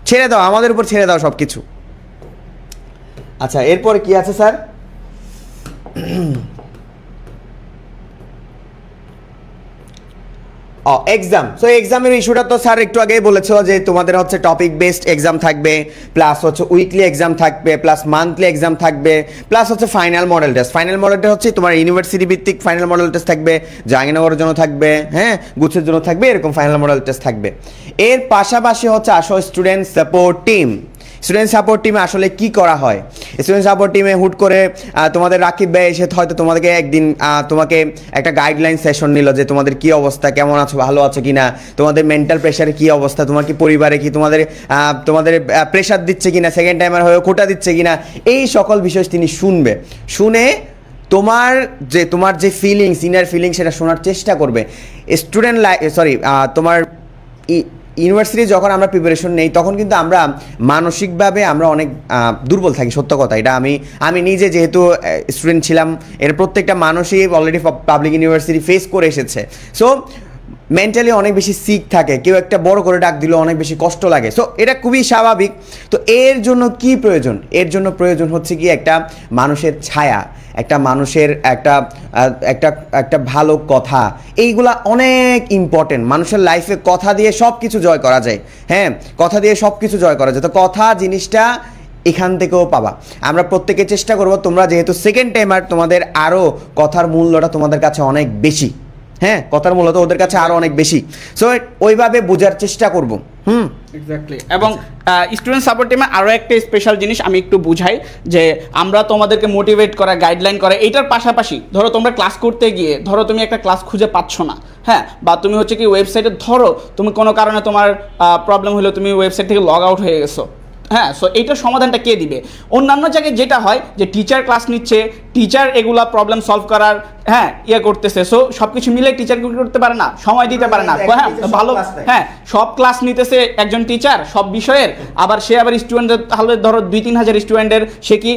Speaker 17: ছেড়ে দাও, আমাদের উপর ছেড়ে দাও সব কিছু। আচ্ছা, এরপরে কি আছে স্যার? এক্সাম। সো এক্সামের ইস্যুটা তো স্যার একটু আগেই বলেছিল যে তোমাদের হচ্ছে টপিক বেসড এক্সাম থাকবে, প্লাস হচ্ছে উইকলি এক্সাম থাকবে, প্লাস মান্থলি এক্সাম থাকবে, প্লাস হচ্ছে final model test. Final model test হচ্ছে তোমার ইউনিভার্সিটি ভিত্তিক ফাইনাল মডেল টেস্ট থাকবে, জাহাঙ্গীরনগরের জন্য থাকবে, হ্যাঁ গুচ্ছের জন্য থাকবে, এরকম ফাইনাল মডেল টেস্ট থাকবে। এর পাশাপাশি হচ্ছে আসো student support team. Student support টিমে আসলে কি করা হয়? স্টুডেন্ট সাপোর্ট টিমে হুট করে তোমাদের রাকিব ভাই এসে হয়তো তোমাদেরকে একদিন তোমাকে একটা গাইডলাইন সেশন নিল যে তোমাদের কি অবস্থা, কেমন আছো, ভালো আছো কিনা, তোমাদের মেন্টাল প্রেশারে কি অবস্থা, তোমার কি পরিবারে কি তোমাদের প্রেশার দিচ্ছে কিনা, সেকেন্ড টাইমার হয়ে খোটা দিচ্ছে কিনা, এই সকল বিষয় তিনি শুনে তোমার যে ফিলিংস, ইনার ফিলিংস, সেটা শোনার চেষ্টা করবে। স্টুডেন্ট তোমার ইউনিভার্সিটি যখন আমরা প্রিপারেশন নেই তখন কিন্তু আমরা মানসিকভাবে আমরা অনেক দুর্বল থাকি, সত্য কথা। এটা আমি নিজে যেহেতু স্টুডেন্ট ছিলাম, এর প্রত্যেকটা মানুষই অলরেডি পাবলিক ইউনিভার্সিটি ফেস করে এসেছে। সো মেন্টালি অনেক বেশি সিক থাকে, কেউ একটা বড় করে ডাক দিল অনেক বেশি কষ্ট লাগে। সো এটা খুবই স্বাভাবিক। তো এর জন্য কি প্রয়োজন? এর জন্য প্রয়োজন হচ্ছে কি একটা মানুষের ছায়া, একটা মানুষের একটা ভালো কথা। এইগুলা অনেক ইম্পর্টেন্ট। মানুষের লাইফে কথা দিয়ে সব কিছু জয় করা যায়। হ্যাঁ, কথা দিয়ে সব কিছু জয় করা যায়। তো কথা জিনিসটা এখান থেকেও পাবা। আমরা প্রত্যেকে চেষ্টা করব, তোমরা যেহেতু সেকেন্ড টাইমার, তোমাদের আরও কথার মূল্যটা তোমাদের কাছে অনেক বেশি। হ্যাঁ, কথার মূল্য তো ওদের কাছে আরো অনেক বেশি। সো ওইভাবে বোঝার চেষ্টা করব।
Speaker 13: এক্স্যাক্টলি। এবং স্টুডেন্ট সাপোর্ট টিমে আরও একটা স্পেশাল জিনিস আমি একটু বুঝাই, যে আমরা তোমাদেরকে মোটিভেট করা, গাইডলাইন করা, এইটার পাশাপাশি ধরো তোমরা ক্লাস করতে গিয়ে ধরো তুমি একটা ক্লাস খুঁজে পাচ্ছ না, হ্যাঁ, বা তুমি হচ্ছে কি ওয়েবসাইটে ধরো তুমি কোনো কারণে তোমার প্রবলেম হলো, তুমি ওয়েবসাইট থেকে লগ আউট হয়ে গেছো, হ্যাঁ, সো এইটার সমাধানটা কে দিবে? অন্যান্য জায়গায় যেটা হয় যে টিচার ক্লাস নিচ্ছে, টিচার এগুলা প্রবলেম সলভ করার করতেছে। সো সব কিছু মিলে টিচার করতে পারে না, সময় দিতে পারে না। হ্যাঁ, ভালো, হ্যাঁ, সব ক্লাস নিতেছে একজন টিচার সব বিষয়ের, আবার সে আবার স্টুডেন্টদের, তাহলে ধরো 2-3 হাজার স্টুডেন্টের সে কি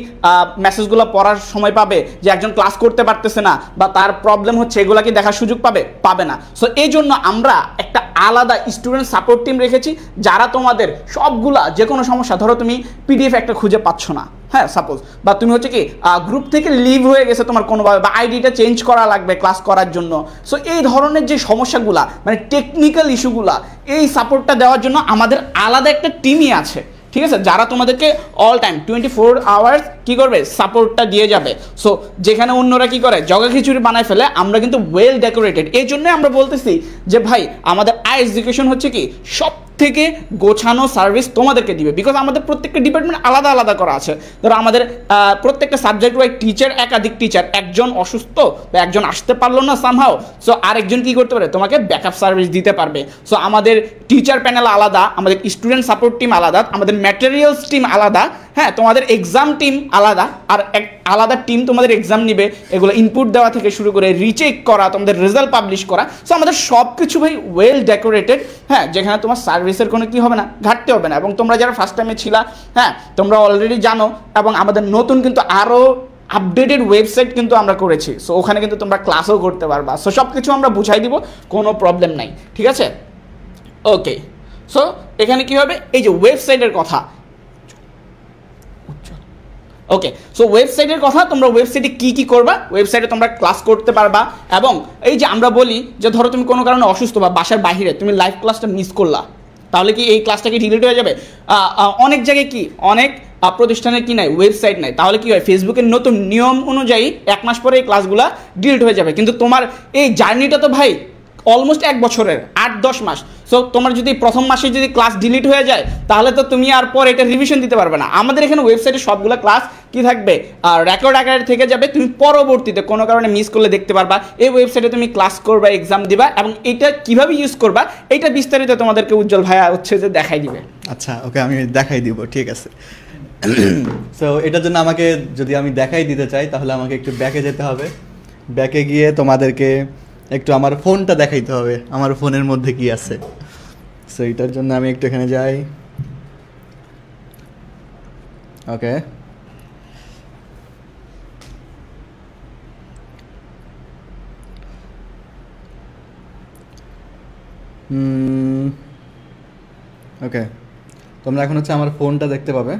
Speaker 13: মেসেজগুলো পড়ার সময় পাবে? যে একজন ক্লাস করতে পারতেছে না বা তার প্রবলেম হচ্ছে, এগুলা কি দেখার সুযোগ পাবে না। সো এই জন্য আমরা একটা আলাদা স্টুডেন্ট সাপোর্ট টিম রেখেছি, যারা তোমাদের সবগুলা যে কোনো সমস্যা, ধরো তুমি পিডিএফ একটা খুঁজে পাচ্ছ না, হ্যাঁ, সাপোজ, বা তুমি হচ্ছে কি গ্রুপ থেকে লিভ হয়ে গেছে তোমার কোনোভাবে, বা আইডিটা চেঞ্জ করা লাগবে ক্লাস করার জন্য। সো এই ধরনের যে সমস্যাগুলা, মানে টেকনিক্যাল ইস্যুগুলা, এই সাপোর্টটা দেওয়ার জন্য আমাদের আলাদা একটা টিমই আছে, ঠিক আছে, যারা তোমাদেরকে অল টাইম 24 আওয়ার্স কি করবে, সাপোর্টটা দিয়ে যাবে। সো যেখানে অন্যরা কি করে জগা খিচুড়ি বানায় ফেলে, আমরা কিন্তু ওয়েল ডেকোরেটেড। এই জন্য আমরা বলতেছি যে ভাই আমাদের এডুকেশন হচ্ছে কি সব থেকে গোছানো সার্ভিস তোমাদেরকে দিবে, বিকজ আমাদের প্রত্যেকটা ডিপার্টমেন্ট আলাদা আলাদা করা আছে। ধরো আমাদের প্রত্যেকটা সাবজেক্ট ওয়াইজ টিচার, একাধিক টিচার, একজন অসুস্থ বা একজন আসতে পারলো না সামহাও, সো আরেকজন কি করতে পারে, তোমাকে ব্যাকআপ সার্ভিস দিতে পারবে। সো আমাদের টিচার প্যানেল আলাদা, আমাদের স্টুডেন্ট সাপোর্ট টিম আলাদা, আমাদের ম্যাটেরিয়ালস টিম আলাদা, হ্যাঁ, তোমাদের এক্সাম টিম আলাদা, আর এক আলাদা টিম তোমাদের এক্সাম নিবে, এগুলো ইনপুট দেওয়া থেকে শুরু করে রিচেক করা, তোমাদের রেজাল্ট পাবলিশ করা। সো আমাদের সব কিছু ভাই ওয়েল ডেকোরেটেড, হ্যাঁ, যেখানে তোমার সার্ভিসের কোনো কি হবে না, ঘাটতি হবে না। এবং তোমরা যারা ফার্স্ট টাইমে ছিলা, হ্যাঁ, তোমরা অলরেডি জানো, এবং আমাদের নতুন কিন্তু আরও আপডেটেড ওয়েবসাইট কিন্তু আমরা করেছি। সো ওখানে কিন্তু তোমরা ক্লাসও করতে পারবা। সো সব কিছু আমরা বুঝাই দিব, কোনো প্রবলেম নাই, ঠিক আছে? ওকে, সো এখানে কি হবে, এই যে ওয়েবসাইটের কথা, ওকে, সো ওয়েবসাইটের কথা, তোমরা ওয়েবসাইটে কি কি করবা, ওয়েবসাইটে তোমরা ক্লাস করতে পারবা। এবং এই যে আমরা বলি যে ধরো তুমি কোনো কারণে অসুস্থ বা বাসার বাইরে তুমি লাইভ ক্লাসটা মিস করলা, তাহলে কি এই ক্লাসটা কি ডিলিট হয়ে যাবে? অনেক জায়গায় কি, অনেক প্রতিষ্ঠানের কি নাই, ওয়েবসাইট নাই, তাহলে কি হয়, ফেসবুকের নতুন নিয়ম অনুযায়ী 1 মাস পরে এই ক্লাসগুলো ডিলিট হয়ে যাবে। কিন্তু তোমার এই জার্নিটা তো ভাই অলমোস্ট 1 বছরের, 8-10 মাস। সো তোমার যদি প্রথম মাসে যদি ক্লাস ডিলিট হয়ে যায়, তাহলে তো তুমি আর পর এটা রিভিশন দিতে পারবে না। আমাদের এখানে ওয়েবসাইটে সবগুলো ক্লাস কি থাকবে, রেকর্ড আকারে থেকে যাবে, তুমি পরবর্তীতে কোনো কারণে মিস করলে দেখতে পারবা। এই ওয়েবসাইটে তুমি ক্লাস করবা, এক্সাম দিবা, এবং এটা কিভাবে ইউজ করবা এটা বিস্তারিত তোমাদেরকে উজ্জ্বল ভাইয়া হচ্ছে যে দেখাই দিবে।
Speaker 18: আচ্ছা, ওকে, আমি দেখাই দিব, ঠিক আছে। সো এটার জন্য আমাকে, যদি আমি দেখাই দিতে চাই, তাহলে আমাকে একটু ব্যাকে যেতে হবে। ব্যাকে গিয়ে তোমাদেরকে একটু আমার ফোনটা দেখাইতে হবে, আমার ফোনের মধ্যে কি আছে। সো এটার জন্য আমি একটু এখানে যাই। ওকে, ওকে, তোমরা এখন হচ্ছে আমার ফোনটা দেখতে পাবে।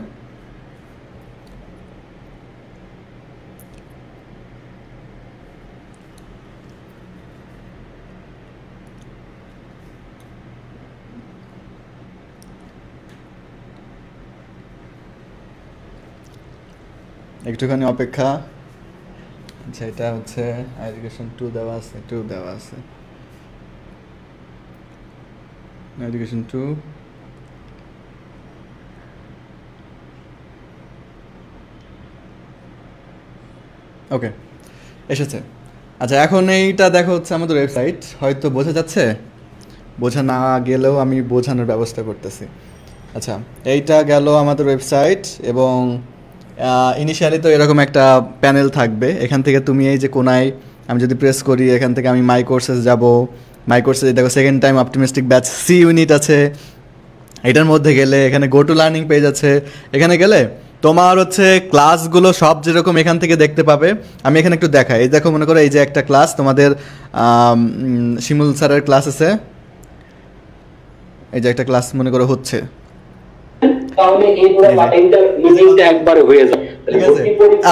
Speaker 18: একটুখানি অপেক্ষা। আচ্ছা, এটা হচ্ছে এডুকেশন 2 দেওয়া আছে, 2 দেওয়া আছে, এডুকেশন 2। ওকে, এসেছে। আচ্ছা, এখন এইটা দেখো হচ্ছে আমাদের ওয়েবসাইট, হয়তো বোঝা যাচ্ছে, বোঝা না গেলেও আমি বোঝানোর ব্যবস্থা করতেছি। আচ্ছা, এইটা গেল আমাদের ওয়েবসাইট, এবং ইনিশিয়ালি তো এরকম একটা প্যানেল থাকবে। এখান থেকে তুমি এই যে কোনায় আমি যদি প্রেস করি, এখান থেকে আমি মাই কোর্সেস যাব, মাই কোর্সে দেখো second time optimistic batch C unit আছে, এটার মধ্যে গেলে এখানে গো টু লার্নিং পেজ আছে, এখানে গেলে তোমার হচ্ছে ক্লাসগুলো সব যেরকম এখান থেকে দেখতে পাবে। আমি এখানে একটু দেখাই, এই দেখো মনে করো এই যে একটা ক্লাস তোমাদের শিমুল স্যারের ক্লাস আছে, এই যে একটা ক্লাস মনে করো হচ্ছে,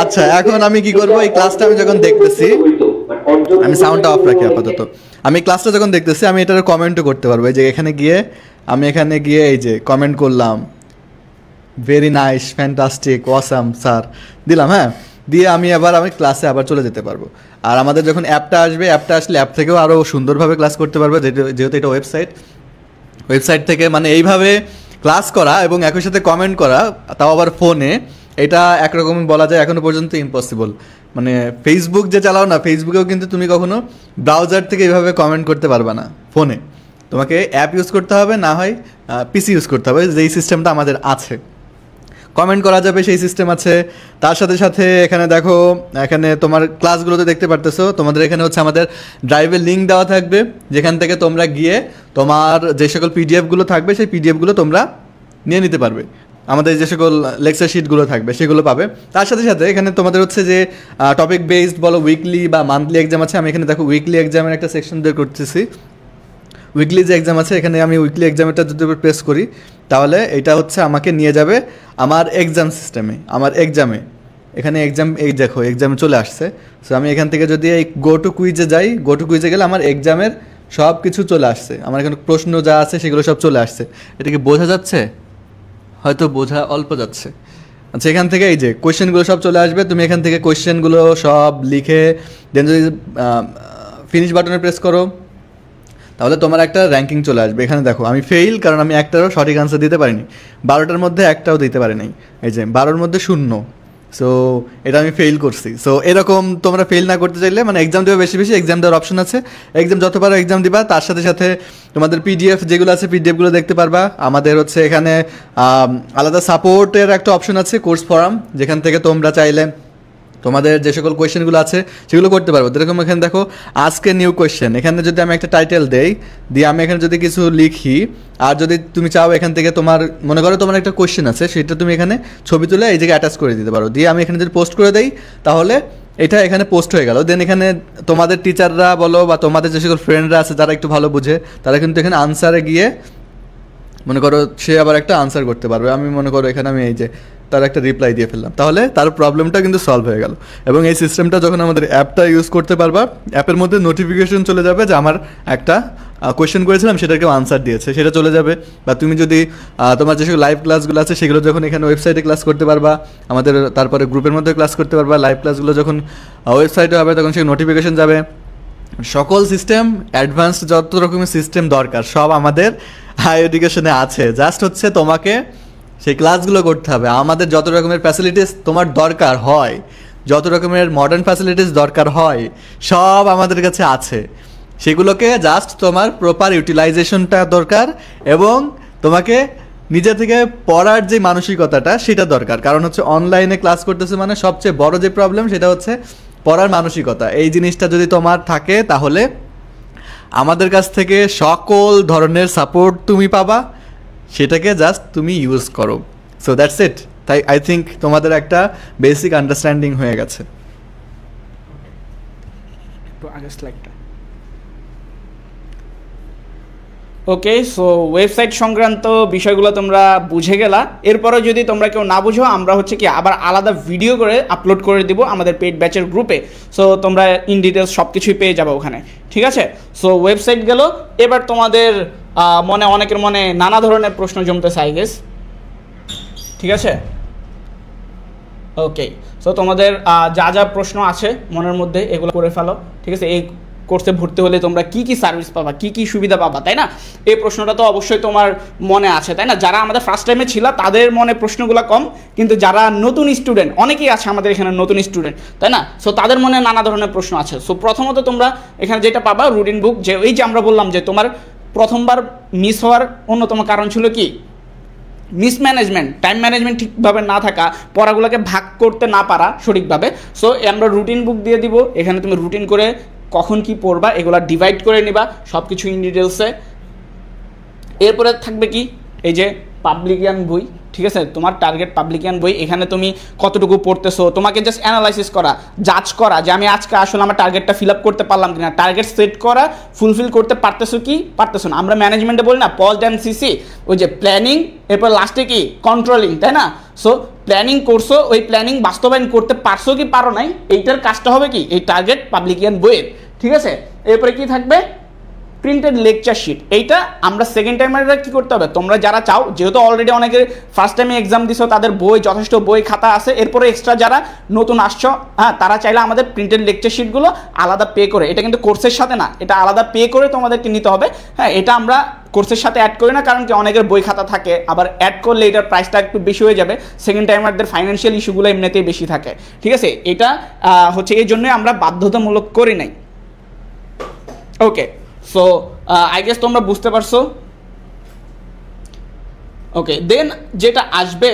Speaker 18: আচ্ছা এখন আমি কি করবো, এই ক্লাসটা আমি যখন দেখতেছি, আমি সাউন্ডটা অফ রাখি আপাতত, আমি ক্লাসটা যখন দেখতেছি আমি এটার কমেন্টও করতে পারবো। এই যে এখানে গিয়ে আমি এখানে গিয়ে এই যে কমেন্ট করলাম, very nice, fantastic, awesome sir দিলাম, হ্যাঁ, দিয়ে আমি ক্লাসে আবার চলে যেতে পারবো। আর আমাদের যখন অ্যাপটা আসবে, অ্যাপটা আসলে অ্যাপ থেকেও আরও সুন্দরভাবে ক্লাস করতে পারবো, যেহেতু এটা ওয়েবসাইট থেকে মানে এইভাবে ক্লাস করা এবং একই সাথে কমেন্ট করা, তাও আবার ফোনে, এটা একরকম বলা যায় এখনো পর্যন্ত ইম্পসিবল। মানে ফেসবুক যে চালাও না, ফেসবুকেও কিন্তু তুমি কখনো ব্রাউজার থেকে এইভাবে কমেন্ট করতে পারবে না ফোনে, তোমাকে অ্যাপ ইউজ করতে হবে, না হয় পিসি ইউজ করতে হবে, যেই সিস্টেমটা আমাদের আছে। কমেন্ট করা যাবে সেই সিস্টেম আছে। তার সাথে সাথে এখানে দেখো, এখানে তোমার ক্লাসগুলোতে দেখতে পারতেছো, তোমাদের এখানে হচ্ছে আমাদের ড্রাইভের লিঙ্ক দেওয়া থাকবে, যেখান থেকে তোমরা গিয়ে তোমার যে সকল পিডিএফগুলো থাকবে সেই পিডিএফগুলো তোমরা নিয়ে নিতে পারবে। আমাদের যে সকল লেকচার শিটগুলো থাকবে সেগুলো পাবে। তার সাথে সাথে এখানে তোমাদের হচ্ছে যে টপিক বেসড বলো, উইকলি বা মান্থলি এক্সাম আছে। আমি এখানে দেখো উইকলি এক্সামের একটা সেকশন বের করতেছি। উইকলি যে এক্সাম আছে, এখানে আমি উইকলি এক্সামটা যদি প্রেস করি, তাহলে এটা হচ্ছে আমাকে নিয়ে যাবে আমার এক্সাম সিস্টেমে, আমার এক্সামে। এখানে এক্সাম, এই দেখো এক্সামে চলে আসছে। সো আমি এখান থেকে যদি এই গো টু কুইজে যাই, গো টু কুইজে গেলে আমার এক্সামের সব কিছু চলে আসছে, আমার এখানে প্রশ্ন যা আছে সেগুলো সব চলে আসছে। এটা কি বোঝা যাচ্ছে? হয়তো বোঝা অল্প যাচ্ছে। আচ্ছা, এখান থেকে এই যে কোয়েশ্চেনগুলো সব চলে আসবে, তুমি এখান থেকে কোয়েশ্চেনগুলো সব লিখে দেন যদি ফিনিশ বাটনে প্রেস করো, তাহলে তোমার একটা র্যাঙ্কিং চলে আসবে। এখানে দেখো আমি ফেইল, কারণ আমি একটারও সঠিক আনসার দিতে পারিনি, 12টার মধ্যে একটাও দিতে পারি নাই, এই যে 12-র মধ্যে 0। সো এটা আমি ফেইল করছি। সো এরকম তোমরা ফেইল না করতে চাইলে, মানে এক্সাম দেওয়া বেশি বেশি এক্সাম দেওয়ার অপশন আছে, এক্সাম যত পারো এক্সাম দিবা। তার সাথে সাথে তোমাদের পিডিএফ যেগুলো আছে পিডিএফগুলো দেখতে পারবা। আমাদের হচ্ছে এখানে আলাদা সাপোর্টের একটা অপশন আছে, কোর্স ফোরাম, যেখান থেকে তোমরা চাইলে তোমাদের যে সকল কোয়েশ্চেনগুলো আছে সেগুলো করতে পারবো। যেরকম এখানে দেখো আজকে নিউ কোয়েশ্চেন, এখানে যদি আমি একটা টাইটেল দেই, দিয়ে আমি এখানে যদি কিছু লিখি, আর যদি তুমি চাও এখান থেকে তোমার মনে করো তোমার একটা কোয়েশ্চেন আছে, সেটা তুমি এখানে ছবি তুলে এই জায়গায় অ্যাটাচ করে দিতে পারো। দিয়ে আমি এখানে যদি পোস্ট করে দেই, তাহলে এটা এখানে পোস্ট হয়ে গেল। দেন এখানে তোমাদের টিচাররা বলো বা তোমাদের যে সকল ফ্রেন্ডরা আছে যারা একটু ভালো বুঝে, তারা কিন্তু এখানে আনসারে গিয়ে মনে করো সে আবার একটা আনসার করতে পারবে। আমি মনে করো এখানে আমি এই যে তার একটা রিপ্লাই দিয়ে ফেললাম, তাহলে তার প্রবলেমটা কিন্তু সলভ হয়ে গেল। এবং এই সিস্টেমটা যখন আমাদের অ্যাপটা ইউজ করতে পারবা, অ্যাপের মধ্যে নোটিফিকেশন চলে যাবে যে আমার একটা কোয়েশ্চেন করেছিলাম সেটার কেউ আনসার দিয়েছে, সেটা চলে যাবে। বা তুমি যদি তোমার যেসব লাইভ ক্লাসগুলো আছে সেগুলো যখন এখানে ওয়েবসাইটে ক্লাস করতে পারবা, আমাদের তারপরে গ্রুপের মধ্যে ক্লাস করতে পারবা। লাইভ ক্লাসগুলো যখন ওয়েবসাইটে হবে তখন সেই নোটিফিকেশন যাবে। সকল সিস্টেম, অ্যাডভান্স যত রকমের সিস্টেম দরকার সব আমাদের হাই এডুকেশনে আছে। জাস্ট হচ্ছে তোমাকে সেই ক্লাসগুলো করতে হবে। আমাদের যত রকমের ফ্যাসিলিটিস তোমার দরকার হয়, যত রকমের মডার্ন ফ্যাসিলিটিস দরকার হয়, সব আমাদের কাছে আছে। সেগুলোকে জাস্ট তোমার প্রপার ইউটিলাইজেশনটা দরকার, এবং তোমাকে নিজে থেকে পড়ার যে মানসিকতাটা সেটা দরকার। কারণ হচ্ছে অনলাইনে ক্লাস করতেছে মানে সবচেয়ে বড় যে প্রবলেম সেটা হচ্ছে পড়ার মানসিকতা। এই জিনিসটা যদি তোমার থাকে, তাহলে আমাদের কাছ থেকে সকল ধরনের সাপোর্ট তুমি পাবা, সেটাকে জাস্ট তুমি ইউজ করো। So that's it. তাই আই থিঙ্ক তোমাদের একটা বেসিক আন্ডারস্ট্যান্ডিং হয়ে গেছে।
Speaker 13: ওকে, সো ওয়েবসাইট সংক্রান্ত বিষয়গুলো তোমরা বুঝে গেলা। এরপরে যদি তোমরা কেউ না বুঝো, আমরা হচ্ছে কি আবার আলাদা ভিডিও করে আপলোড করে দিব আমাদের পেইড ব্যাচের গ্রুপে। সো তোমরা ইন ডিটেলস সব কিছুই পেয়ে যাবে ওখানে, ঠিক আছে? সো ওয়েবসাইট গেল। এবার তোমাদের অনেকের মনে নানা ধরনের প্রশ্ন জমতেছে আই গেস, ঠিক আছে? ওকে, সো তোমাদের যা যা প্রশ্ন আছে মনের মধ্যে এগুলো করে ফেলো, ঠিক আছে? এই কোর্সে ভর্তি হলে তোমরা কি কি সার্ভিস পাবা, কি কি সুবিধা পাবা, তাই না? এই প্রশ্নটা তো অবশ্যই তোমার মনে আছে, তাই না? যারা আমাদের ফার্স্ট টাইমে ছিল তাদের মনে প্রশ্নগুলো কম, কিন্তু যারা নতুন স্টুডেন্ট, অনেকেই আছে আমাদের এখানে নতুন স্টুডেন্ট, তাই না? সো তাদের মনে নানা ধরনের প্রশ্ন আছে। সো প্রথমত তোমরা এখানে যেটা পাবা রুটিন বুক, যে এই যে আমরা বললাম যে তোমার প্রথমবার মিস হওয়ার অন্যতম কারণ ছিল কি? মিসম্যানেজমেন্ট, টাইম ম্যানেজমেন্ট ঠিকভাবে না থাকা, পড়াগুলোকে ভাগ করতে না পারা সঠিকভাবে। সো আমরা রুটিন বুক দিয়ে দিব, এখানে তুমি রুটিন করে কখন কি পড়বা এগুলা ডিভাইড করে নিবা সব কিছু ইন ডিটেলসে। এরপরে থাকবে কি এই যে পাবলিকিয়ান বই, ঠিক আছে, তোমার টার্গেট পাবলিকিয়ান বই। এখানে তুমি কতটুকু পড়তেছো, তোমাকে জাস্ট অ্যানালাইসিস করা, জাজ করা যে আমি আজকে আসলে আমার টার্গেটটা ফিল আপ করতে পারলাম কিনা, টার্গেট সেট করা, ফুলফিল করতে পারতেছো কি পারতেছো না। আমরা ম্যানেজমেন্টে বলি না পজ অ্যান্ড সিসি, ওই যে প্ল্যানিং এরপর লাস্টে কি কন্ট্রোলিং, তাই না? সো প্ল্যানিং করছো, ওই প্ল্যানিং বাস্তবায়ন করতে পারছো কি পারো নাই, এইটার কাজটা হবে কি এই টার্গেট পাবলিকিয়ান বইয়ের, ঠিক আছে। এরপরে কি থাকবে প্রিন্টেড লেকচার শিট। এইটা আমরা সেকেন্ড টাইমাররা কি করতে হবে, তোমরা যারা চাও, যেহেতু অলরেডি অনেকে ফার্স্ট টাইমে এক্সাম দিছো তাদের বই যথেষ্ট বই খাতা আছে, এরপরে এক্সট্রা যারা নতুন আসছো হ্যাঁ তারা চাইলে আমাদের প্রিন্টেড লেকচার শিটগুলো আলাদা পে করে, এটা কিন্তু কোর্সের সাথে না, এটা আলাদা পে করে তোমাদেরকে নিতে হবে। হ্যাঁ এটা আমরা কোর্সের সাথে অ্যাড করি না, কারণ কি অনেকের বই খাতা থাকে, আবার অ্যাড করলে এটার প্রাইসটা একটু বেশি হয়ে যাবে, সেকেন্ড টাইমারদের ফাইন্যান্সিয়াল ইস্যুগুলো এমনিতেই বেশি থাকে, ঠিক আছে। এটা হচ্ছে এই জন্যই আমরা বাধ্যতামূলক করি নাই। ওকে, সো আই গেস তোমরা বুঝতে পারছো। ওকে, দেন যেটা আসবে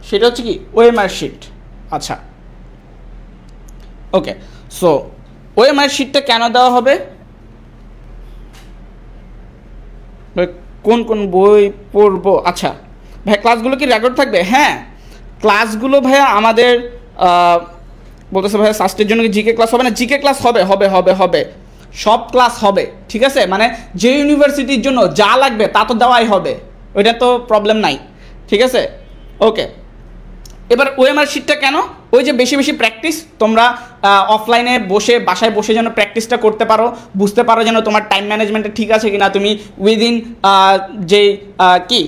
Speaker 13: সেটা হচ্ছে কি ওএমআর শিট। আচ্ছা ওকে, সো ওএমআর শিটটা কেন দেওয়া হবে, কোন কোন বই পড়বো। আচ্ছা ভাই ক্লাসগুলো কি রেকর্ড থাকবে? হ্যাঁ ক্লাসগুলো ভাইয়া আমাদের বলতেছে ভাইয়া সাস্টের জন্য কি জিকে ক্লাস হবে না? জিকে ক্লাস হবে হবে হবে হবে সব ক্লাস হবে, ঠিক আছে। মানে যে ইউনিভার্সিটির জন্য যা লাগবে তা তো দেওয়াই হবে, ওইটা তো প্রবলেম নাই, ঠিক আছে। ওকে, এবার ওএমআর শিটটা কেন, ওই যে বেশি বেশি প্র্যাকটিস, তোমরা অফলাইনে বসে বাসায় বসে যেন প্র্যাকটিসটা করতে পারো, বুঝতে পারো যেন তোমার টাইম ম্যানেজমেন্টটা ঠিক আছে কিনা, তুমি উইদিন যে কি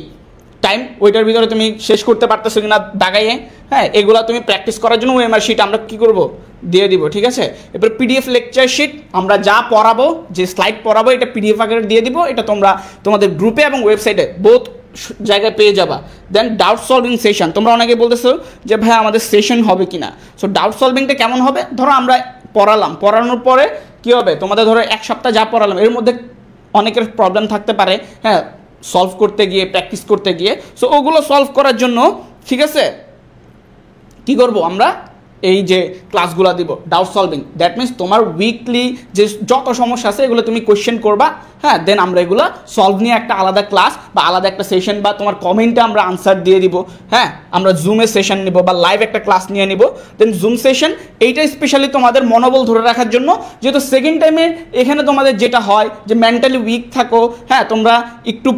Speaker 13: টাইম ওইটার ভিতরে তুমি শেষ করতে পারতেছো কিনা দাগাইয়ে, হ্যাঁ এগুলো তুমি প্র্যাকটিস করার জন্য ওএমআর শিট আমরা কি করব দিয়ে দিব, ঠিক আছে। এবার পিডিএফ লেকচার শিট, আমরা যা পড়াবো যে স্লাইড পড়াবো এটা পিডিএফ আকারে দিয়ে দিব, এটা তোমরা তোমাদের গ্রুপে এবং ওয়েবসাইটে বোথ জায়গায় পেয়ে যাবা। দেন ডাউট সলভিং সেশন, তোমরা অনেকে বলতেছো যে ভাই আমাদের সেশন হবে কিনা। সো ডাউট সলভিংটা কেমন হবে, ধরো আমরা পড়ানোর পরে কি হবে, তোমাদের ধরো এক সপ্তাহ যা পড়ালাম এর মধ্যে অনেকের প্রবলেম থাকতে পারে, হ্যাঁ সলভ করতে গিয়ে প্র্যাকটিস করতে গিয়ে। সো ওগুলো সলভ করার জন্য ঠিক আছে কি করব আমরা এই যে ক্লাসগুলো দিব ডাউট সলভিং, দ্যাট মিনস তোমার উইকলি যে যত সমস্যা আছে এগুলো তুমি কোয়েশ্চেন করবা, হ্যাঁ দেন আমরা এগুলো সলভ নিয়ে একটা আলাদা ক্লাস বা আলাদা একটা সেশন বা তোমার কমেন্টে আমরা আনসার দিয়ে দিব, হ্যাঁ আমরা জুমে সেশন নিব বা লাইভ একটা ক্লাস নিয়ে নিব। দেন জুম সেশন এইটা স্পেশালি তোমাদের মনোবল ধরে রাখার জন্য, যেহেতু সেকেন্ড টাইমে এখানে তোমাদের যেটা হয় যে মেন্টালি উইক থাকো, হ্যাঁ তোমরা একটু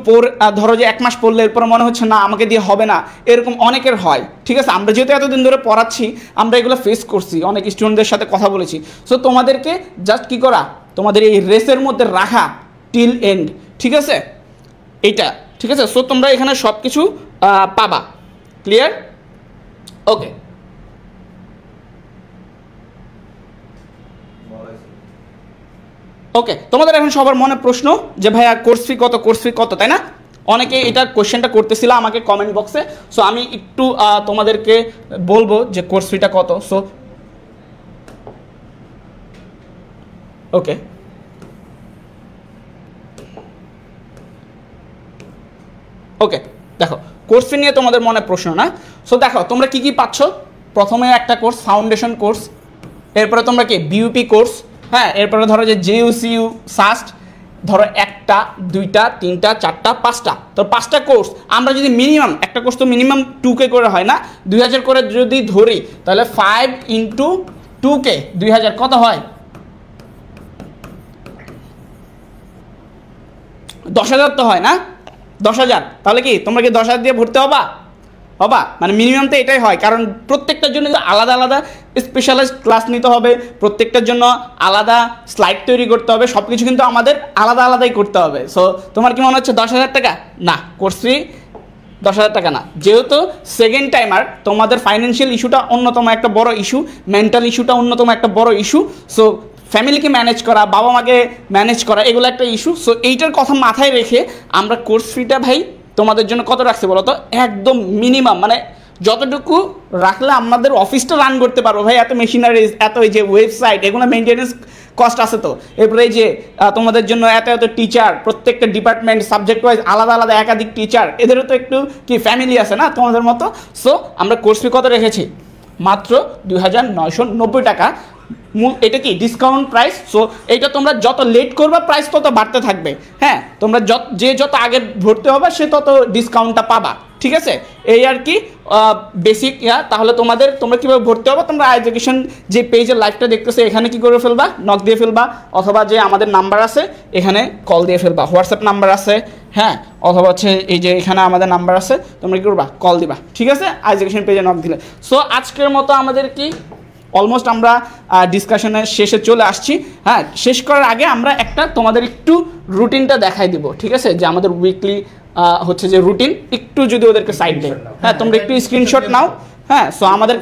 Speaker 13: ধরো যে এক মাস পড়লে এরপর মনে হচ্ছে না আমাকে দিয়ে হবে না, এরকম অনেকের হয়, ঠিক আছে। আমরা যেহেতু এতদিন ধরে পড়াচ্ছি আমরা এগুলো ফেস করছি, অনেক স্টুডেন্টদের সাথে কথা বলেছি। সো তোমাদেরকে জাস্ট কি করা, তোমাদের এই রেসের মধ্যে রাখা টিল এন্ড, ঠিক আছে এইটা, ঠিক আছে। সো তোমরা এখানে সব কিছু পাবা, ক্লিয়ার? ওকে, ওকে তোমাদের এখন সবার মনে প্রশ্ন যে ভাইয়া কোর্স ফি কত, কোর্স ফি কত, তাই না? অনেকে এটা কোয়েশ্চেনটা করতেছিল আমাকে কমেন্ট বক্সে। সো আমি একটু তোমাদেরকে বলবো যে কোর্স ফিটা কত। সো ওকে, ওকে দেখো কোর্স ফি নিয়ে তোমাদের মনে প্রশ্ন না। সো দেখো তোমরা কি কি পাচ্ছ, প্রথমে একটা কোর্স ফাউন্ডেশন কোর্স, এরপরে তোমরা কি বিইউপি কোর্স, হ্যাঁ এরপরে ধরো যে জেইউসিইউ সাস্ট, ধরো একটা দুইটা তিনটা চারটা পাঁচটা, তো পাঁচটা কোর্স আমরা যদি মিনিমাম একটা কোর্স তো মিনিমাম 2K করে হয় না, 2000 করে যদি ধরি তাহলে 5 × 2K 2000 কত হয়, 10,000 তো হয় না, 10,000। তাহলে কি তোমরা কি 10,000 দিয়ে ভর্তি হবা? মানে মিনিমাম তো এটাই হয়, কারণ প্রত্যেকটার জন্য আলাদা আলাদা স্পেশালাইজড ক্লাস নিতে হবে, প্রত্যেকটার জন্য আলাদা স্লাইড তৈরি করতে হবে, সব কিছু কিন্তু আমাদের আলাদা আলাদাই করতে হবে। সো তোমার কি মনে হচ্ছে 10,000 টাকা? না, কোর্স ফি 10,000 টাকা না। যেহেতু সেকেন্ড টাইমার তোমাদের ফাইন্যান্সিয়াল ইস্যুটা অন্যতম একটা বড় ইস্যু, মেন্টাল ইস্যুটা অন্যতম একটা বড় ইস্যু, সো ফ্যামিলিকে ম্যানেজ করা, বাবা মাকে ম্যানেজ করা এগুলো একটা ইস্যু। সো এইটার কথা মাথায় রেখে আমরা কোর্স ফিটা ভাই তোমাদের জন্য কত রাখছি বলো তো, একদম মিনিমাম, মানে যতটুকু রাখলে আমাদের অফিসটা রান করতে পারবো ভাই। এত মেশিনারিজ, এত এই যে ওয়েবসাইট, এগুলো মেনটেনেন্স কস্ট আছে তো, এরপরে এই যে তোমাদের জন্য এত এত টিচার, প্রত্যেকটা ডিপার্টমেন্ট সাবজেক্ট ওয়াইজ আলাদা আলাদা একাধিক টিচার, এদেরও তো একটু কি ফ্যামিলি আছে না তোমাদের মতো। সো আমরা কোর্স ফি কত রেখেছি, মাত্র 2,990 টাকা, এটা কি ডিসকাউন্ট প্রাইস। সো এইটা তোমরা যত লেট করবা প্রাইস তত বাড়তে থাকবে। হ্যাঁ, তোমরা যত আগে ভর্তি হবে সে তত ডিসকাউন্টটা পাবা, ঠিক আছে? এই আর কি বেসিক তাহলে তোমরা কিভাবে ভর্তি হবে, তোমরা এডুকেশন যে পেজের লাইভটা দেখতেছো এখানে কি করে ফেলবা, নক দিয়ে ফেলবা, অথবা যে আমাদের নাম্বার আছে এখানে কল দিয়ে ফেলবা, হোয়াটসঅ্যাপ নাম্বার আছে, হ্যাঁ, অথবা হচ্ছে এই যে এখানে আমাদের নাম্বার আছে, তোমরা কি করবা, কল দিবা, ঠিক আছে? এডুকেশন পেজে নক দিলে। সো আজকের মতো আমাদের কি অলমোস্ট আমরা ডিসকাশনের শেষে চলে আসছি। হ্যাঁ, শেষ করার আগে আমরা তোমাদের একটু রুটিনটা দেখাই দিব, ঠিক আছে? যে আমাদের উইকলি হচ্ছে যে রুটিন, একটু যদি ওদেরকে সাইড দেয়, হ্যাঁ, তোমরা একটু স্ক্রিনশট নাও। হ্যাঁ, সো আমাদের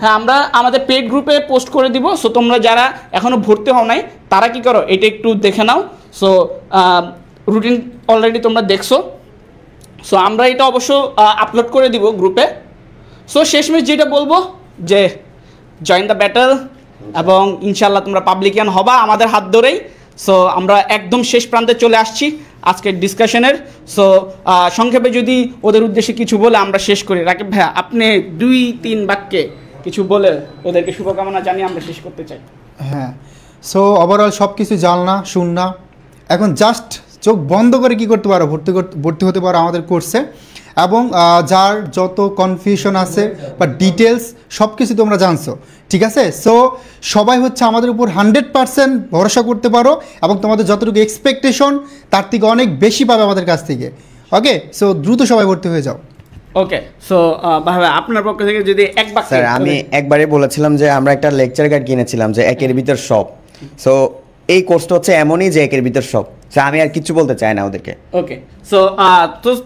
Speaker 13: হ্যাঁ আমরা আমাদের পেড গ্রুপে পোস্ট করে দিব। সো তোমরা যারা এখনো ভর্তি হও নাই তারা কি করো, এটা একটু দেখে নাও। সো রুটিন অলরেডি তোমরা দেখছো। সো আমরা এটা অবশ্য আপলোড করে দিব গ্রুপে। সো শেষমেশ যেটা বলবো যে জয়েন দ্য ব্যাটল, এবং ইনশাল্লাহ তোমরা পাবলিকিয়ান হবা আমাদের হাত ধরেই। সো আমরা একদম শেষ প্রান্তে চলে আসছি আজকের ডিসকাশনের। সো সংক্ষেপে যদি ওদের উদ্দেশ্যে কিছু বলে আমরা শেষ করি। রাকিব ভাইয়া, আপনি 2-3 বাক্যে কিছু বলে ওদেরকে শুভকামনা জানিয়ে আমরা শেষ করতে চাই।
Speaker 16: হ্যাঁ, সো ওভারঅল সব কিছু জানলা শুননা, এখন জাস্ট চোখ বন্ধ করে কি করতে পারো, ভর্তি হতে পারো আমাদের কোর্সে। এবং যার যত কনফিউশন আছে বা ডিটেলস সব কিছু তোমরা জানছো, ঠিক আছে? সো সবাই হচ্ছে আমাদের উপর 100% ভরসা করতে পারো, এবং তোমাদের যতটুকু এক্সপেকটেশন তার থেকে অনেক বেশি পাবে আমাদের কাছ থেকে। ওকে, সো দ্রুত সবাই ভর্তি হয়ে যাও।
Speaker 13: ওকে, সো ভাই আপনার পক্ষ থেকে যদি এক বাক্যে।
Speaker 17: স্যার, আমি একবারে বলেছিলাম যে আমরা একটা লেকচার গাইড কিনেছিলাম যে একের ভিতর সব। সো এই কোর্সটা হচ্ছে এমনই যে একের ভিতর সব। আমি আর কিছু বলতে চাই না ওদেরকে।
Speaker 13: ওকে, সো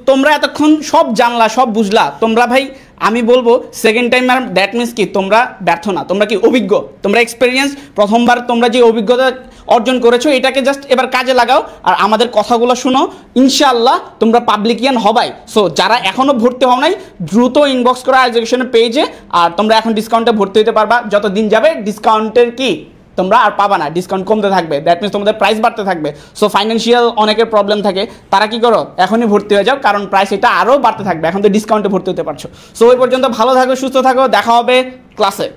Speaker 13: তোমরা এতক্ষণ সব জানলা, সব বুঝলা। তোমরা ভাই আমি বলবো সেকেন্ড টাইম আর দ্যাট মিনস কি তোমরা ব্যর্থ না, তোমরা কি অভিজ্ঞ, তোমরা এক্সপেরিয়েন্স। প্রথমবার তোমরা যে অভিজ্ঞতা অর্জন করেছো এটাকে জাস্ট এবার কাজে লাগাও, আর আমাদের কথাগুলো শুনো। ইনশাআল্লাহ তোমরা পাবলিকিয়ান হবাই। সো যারা এখনো ভর্তি হও নাই দ্রুত ইনবক্স করো এডুকেশনের পেজে, আর তোমরা এখন ডিসকাউন্টে ভর্তি হতে পারবা। যত দিন যাবে ডিসকাউন্টের কি তোমরা আর পাবা না, ডিসকাউন্ট কমতে থাকবে, দ্যাট মিনস তোমাদের প্রাইস বাড়তে থাকবে। সো ফাইন্যান্সিয়াল অনেকের প্রবলেম থাকে, তারা কি করো, এখনই ভর্তি হয়ে যাও, কারণ প্রাইস এটা আরও বাড়তে থাকবে। এখন তো ডিসকাউন্টে ভর্তি হতে পারছো। সো ওই পর্যন্ত ভালো থাকো, সুস্থ থাকো, দেখা হবে ক্লাসে।